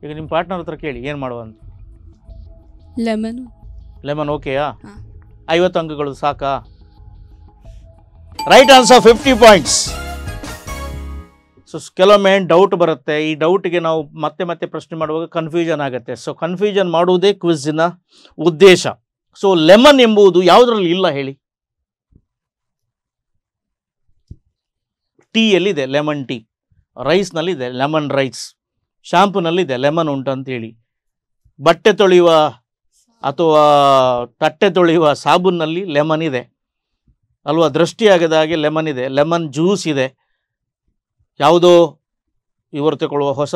ಈಗ ನಿಮ್ಮ ಪಾರ್ಟ್ನರ್ ಹತ್ರ ಕೇಳಿ ಏನು ಮಾಡುವ ಅಂತ. ಲೆಮನು. ಲೆಮನ್ ಓಕೆಯಾ? ಹಾಂ. 50 ಅಂಕಗಳು ಸಾಕಾ? Right answer, 50 points. ಸೊ ಕೆಲವೊಮ್ಮೆ ಡೌಟ್ ಬರುತ್ತೆ. ಈ ಡೌಟಿಗೆ ನಾವು ಮತ್ತೆ ಮತ್ತೆ ಪ್ರಶ್ನೆ ಮಾಡುವಾಗ ಕನ್ಫ್ಯೂಷನ್ ಆಗುತ್ತೆ. ಸೊ ಕನ್ಫ್ಯೂಷನ್ ಮಾಡುವುದೇ ಕ್ವಿಜ್ನ ಉದ್ದೇಶ. ಸೊ ಲೆಮನ್ ಎಂಬುದು ಯಾವುದರಲ್ಲಿ ಇಲ್ಲ ಹೇಳಿ? ಟೀಯಲ್ಲಿದೆ ಲೆಮನ್ ಟೀ, ರೈಸ್ನಲ್ಲಿದೆ ಲೆಮನ್ ರೈಸ್, ಶಾಂಪೂನಲ್ಲಿದೆ ಲೆಮನ್ ಉಂಟಂತೇಳಿ, ಬಟ್ಟೆ ತೊಳೆಯುವ ಅಥವಾ ತಟ್ಟೆ ತೊಳೆಯುವ ಸಾಬೂನಲ್ಲಿ ಲೆಮನ್ ಇದೆ ಅಲ್ವಾ? ದೃಷ್ಟಿಯಾಗದ ಹಾಗೆ ಲೆಮನ್ ಇದೆ, ಲೆಮನ್ ಜ್ಯೂಸ್ ಇದೆ. ಯಾವುದೋ ಇವರು ತಗೊಳ್ಳುವ ಹೊಸ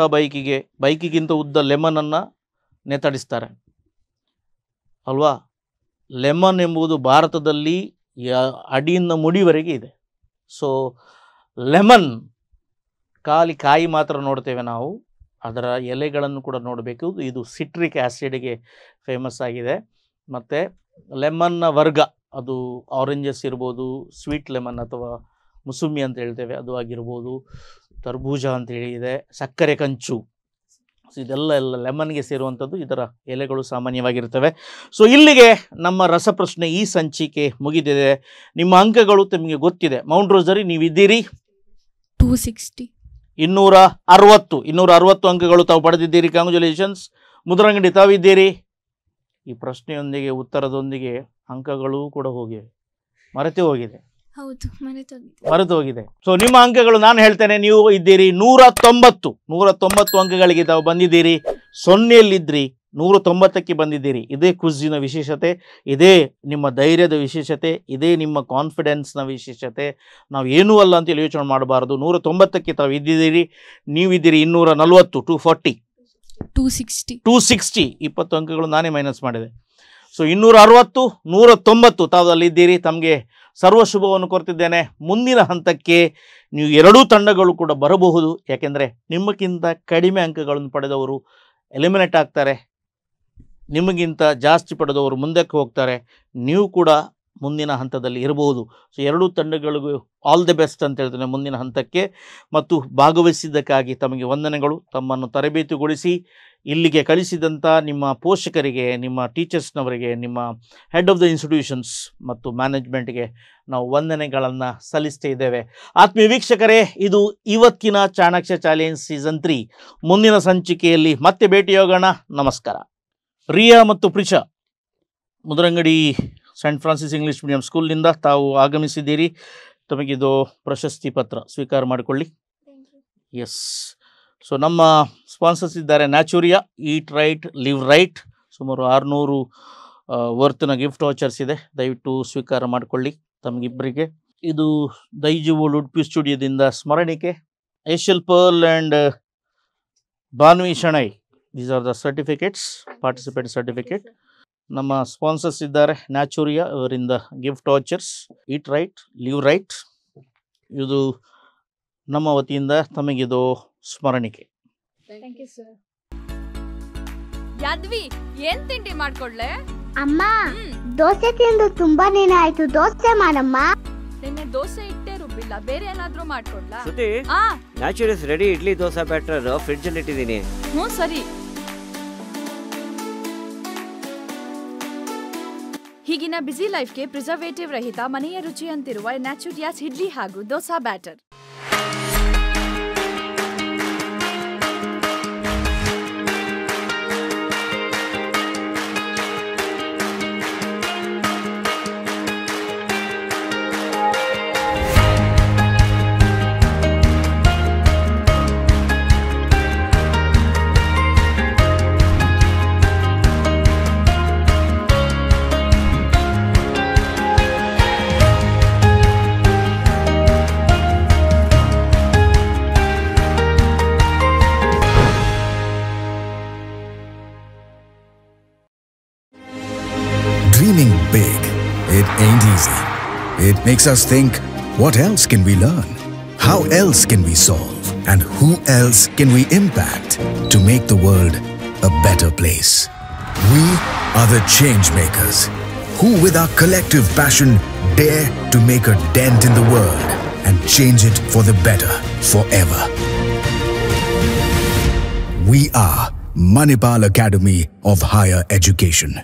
ಬೈಕಿಗಿಂತ ಉದ್ದ ಲೆಮನನ್ನು ನೇತಾಡಿಸ್ತಾರೆ ಅಲ್ವಾ? ಲೆಮನ್ ಎಂಬುದು ಭಾರತದಲ್ಲಿ ಅಡಿಯಿಂದ ಮುಡಿವರೆಗೆ ಇದೆ. ಸೊ ಲೆಮನ್ ಖಾಲಿ ಕಾಯಿ ಮಾತ್ರ ನೋಡ್ತೇವೆ ನಾವು, ಅದರ ಎಲೆಗಳನ್ನು ಕೂಡ ನೋಡಬೇಕು. ಇದು ಸಿಟ್ರಿಕ್ ಆ್ಯಸಿಡ್ಗೆ ಫೇಮಸ್ ಆಗಿದೆ. ಮತ್ತು ಲೆಮನ್ನ ವರ್ಗ, ಅದು ಆರೆಂಜಸ್ ಇರ್ಬೋದು, ಸ್ವೀಟ್ ಲೆಮನ್ ಅಥವಾ ಮುಸುಮ್ಮಿ ಅಂತ ಹೇಳ್ತೇವೆ ಅದು ಆಗಿರ್ಬೋದು, ತರ್ಬೂಜ ಅಂತೇಳಿ ಇದೆ, ಸಕ್ಕರೆ ಕಂಚು, ಇದೆಲ್ಲ ಲೆಮನ್ಗೆ ಸೇರುವಂಥದ್ದು. ಇದರ ಎಲೆಗಳು ಸಾಮಾನ್ಯವಾಗಿರ್ತವೆ. ಸೊ ಇಲ್ಲಿಗೆ ನಮ್ಮ ರಸಪ್ರಶ್ನೆ ಈ ಸಂಚಿಕೆ ಮುಗಿದಿದೆ. ನಿಮ್ಮ ಅಂಕಗಳು ನಿಮಗೆ ಗೊತ್ತಿದೆ. Mount rosary ನೀವಿದ್ದೀರಿ 260. 260 ಅಂಕಗಳು ತಾವು ಪಡೆದಿದ್ದೀರಿ. ಕಂಗ್ರ್ಯಾಚುಲೇಷನ್ಸ್. ಮುದ್ರಂಗಡಿ ತಾವಿದ್ದೀರಿ. ಈ ಪ್ರಶ್ನೆಯೊಂದಿಗೆ ಉತ್ತರದೊಂದಿಗೆ ಅಂಕಗಳು ಕೂಡ ಹೋಗಿವೆ, ಮರೆತು ಹೋಗಿದೆ. ಹೌದು, ಮರೆತು ಹೋಗಿದೆ. ಸೊ ನಿಮ್ಮ ಅಂಕಗಳು ನಾನು ಹೇಳ್ತೇನೆ. ನೀವು ಇದ್ದೀರಿ 190 ಅಂಕಗಳಿಗೆ ತಾವು ಬಂದಿದ್ದೀರಿ. 0ಯಲ್ಲಿದ್ರಿ 190ಕ್ಕೆ ಬಂದಿದ್ದೀರಿ. ಇದೇ ಕ್ವಿಜ್ಜಿನ ವಿಶೇಷತೆ, ಇದೇ ನಿಮ್ಮ ಧೈರ್ಯದ ವಿಶೇಷತೆ, ಇದೇ ನಿಮ್ಮ ಕಾನ್ಫಿಡೆನ್ಸ್ನ ವಿಶೇಷತೆ. ನಾವು ಏನೂ ಅಲ್ಲ ಅಂತೇಳಿ ಯೋಚನೆ ಮಾಡಬಾರ್ದು. 190ಕ್ಕೆ ತಾವು ಇದ್ದಿದ್ದೀರಿ. ನೀವಿದ್ದೀರಿ 240, 260 20 ಅಂಕಗಳು ನಾನೇ ಮೈನಸ್ ಮಾಡಿದೆ. ಸೊ 260, 190 ತಾವು ಅಲ್ಲಿದ್ದೀರಿ. ತಮಗೆ ಸರ್ವ ಶುಭವನ್ನು ಕೊಡ್ತಿದ್ದೇನೆ. ಮುಂದಿನ ಹಂತಕ್ಕೆ ನೀವು ಎರಡೂ ತಂಡಗಳು ಕೂಡ ಬರಬಹುದು. ಯಾಕೆಂದರೆ ನಿಮಗಿಂತ ಕಡಿಮೆ ಅಂಕಗಳನ್ನು ಪಡೆದವರು ಎಲಿಮಿನೇಟ್ ಆಗ್ತಾರೆ, ನಿಮಗಿಂತ ಜಾಸ್ತಿ ಪಡೆದವರು ಮುಂದಕ್ಕೆ ಹೋಗ್ತಾರೆ. ನೀವು ಕೂಡ ಮುಂದಿನ ಹಂತದಲ್ಲಿ ಇರಬಹುದು. ಸೊ ಎರಡೂ ತಂಡಗಳಿಗೂ ಆಲ್ ದಿ ಬೆಸ್ಟ್ ಅಂತ ಹೇಳ್ತೇನೆ ಮುಂದಿನ ಹಂತಕ್ಕೆ. ಮತ್ತು ಭಾಗವಹಿಸಿದ್ದಕ್ಕಾಗಿ ತಮಗೆ ವಂದನೆಗಳು. ತಮ್ಮನ್ನು ತರಬೇತಿಗೊಳಿಸಿ ಇಲ್ಲಿಗೆ ಕಳಿಸಿದಂಥ ನಿಮ್ಮ ಪೋಷಕರಿಗೆ, ನಿಮ್ಮ ಟೀಚರ್ಸ್ನವರಿಗೆ, ನಿಮ್ಮ ಹೆಡ್ ಆಫ್ ದ ಇನ್ಸ್ಟಿಟ್ಯೂಷನ್ಸ್ ಮತ್ತು ಮ್ಯಾನೇಜ್ಮೆಂಟ್ಗೆ ನಾವು ವಂದನೆಗಳನ್ನು ಸಲ್ಲಿಸ್ತಾ ಇದ್ದೇವೆ. ಆತ್ಮೀಯ ವೀಕ್ಷಕರೇ, ಇದು ಇವತ್ತಿನ ಚಾಣಕ್ಯ ಚಾಲೆಂಜ್ ಸೀಸನ್ 3. ಮುಂದಿನ ಸಂಚಿಕೆಯಲ್ಲಿ ಮತ್ತೆ ಭೇಟಿಯಾಗೋಣ. ನಮಸ್ಕಾರ. ರಿಯಾ ಮತ್ತು Prisha, Mudrangadi Saint Francis English medium ಸ್ಕೂಲ್ನಿಂದ ತಾವು ಆಗಮಿಸಿದ್ದೀರಿ. ತಮಗಿದು ಪ್ರಶಸ್ತಿ ಪತ್ರ ಸ್ವೀಕಾರ ಮಾಡಿಕೊಳ್ಳಿ. ಎಸ್. ಸೊ ನಮ್ಮ ಸ್ಪಾನ್ಸರ್ಸ್ ಇದ್ದಾರೆ Naturia, eat right live right. ಸುಮಾರು 600 ವರ್ತ್ನ ಗಿಫ್ಟ್ ವಾಚರ್ಸ್ ಇದೆ, ದಯವಿಟ್ಟು ಸ್ವೀಕಾರ ಮಾಡಿಕೊಳ್ಳಿ ತಮಗಿಬ್ಬರಿಗೆ. ಇದು ದೈಜುವೋಲ್ ಉಡುಪಿ ಸ್ಟುಡಿಯೋದಿಂದ ಸ್ಮರಣಿಕೆ. Ashel Pearl and Banvi Shenoy, these are the certificates, participate certificate. ನಮ್ಮ ಸ್ಪಾನ್ಸರ್ಸ್ ಇದ್ದಾರೆ ನ್ಯಾಚುರಿಯಾ, ಅವರಿಂದ gift vouchers, eat right live right. ಇದು ನಮ್ಮ ವತಿಯಿಂದ ತಮಗಿದು ಸ್ಮರಣಿಕೆ. ಯಾದ್ವಿ, ಏನ್ ತಿಂಡಿ ಮಾಡ್ಕೊಡ್ಲೆ? ಅಮ್ಮ, ದೋಸೆ ತಿಂದು ತುಂಬಾ ದಿನ ಆಯ್ತು, ದೋಸೆ ಮಾಡಮ್ಮ. ನಿನ್ನೆ ದೋಸೆ ಇಟ್ಟೇ ರುಬ್ಬಿಲ್ಲ, ಬೇರೆ ಏನಾದ್ರೂ ಮಾಡ್ಕೊಡ್ಲಾ? Shruti, Naturals ready idli dosa batter fridge ಅಲ್ಲಿ ಇಟ್ಟಿದ್ದೀನಿ. ಸರಿ. ಹೀಗಿನ ಬ್ಯುಸಿ ಲೈಫ್ಗೆ ಪ್ರಿಸರ್ವೇಟಿವ್ ರಹಿತ ಮನೆಯ ರುಚಿ ಅಂತಿರುವ ನ್ಯಾಚುರಿಯಾಸ್ ಇಡ್ಲಿ ಹಾಗೂ dosa batter. It makes us think, what else can we learn? How else can we solve? And who else can we impact to make the world a better place? We are the change makers, who with our collective passion dare to make a dent in the world and change it for the better forever. We are Manipal Academy of Higher Education.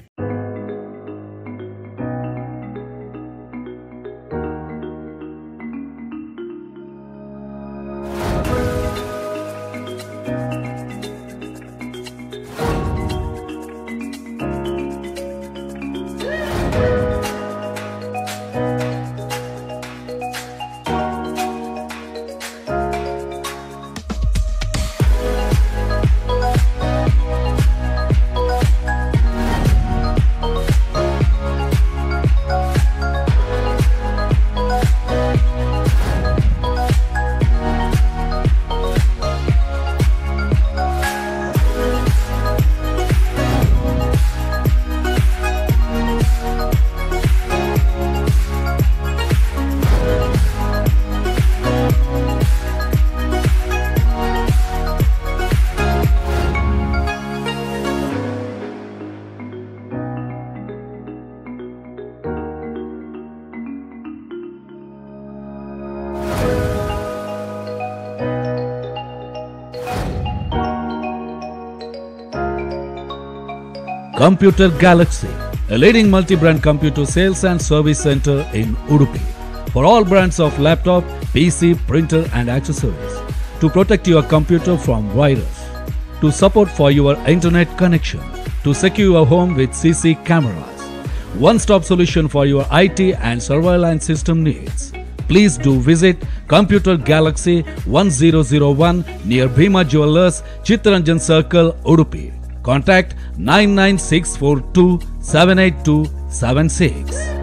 Computer Galaxy, a leading multi-brand computer sales and service center in Udupi. For all brands of laptop, PC, printer and accessories. To protect your computer from virus. To support for your internet connection. To secure your home with CC cameras. One-stop solution for your IT and surveillance system needs. Please do visit Computer Galaxy 1001 near Bhima Jewellers, Chittaranjan Circle, Udupi. Contact 99642 78276.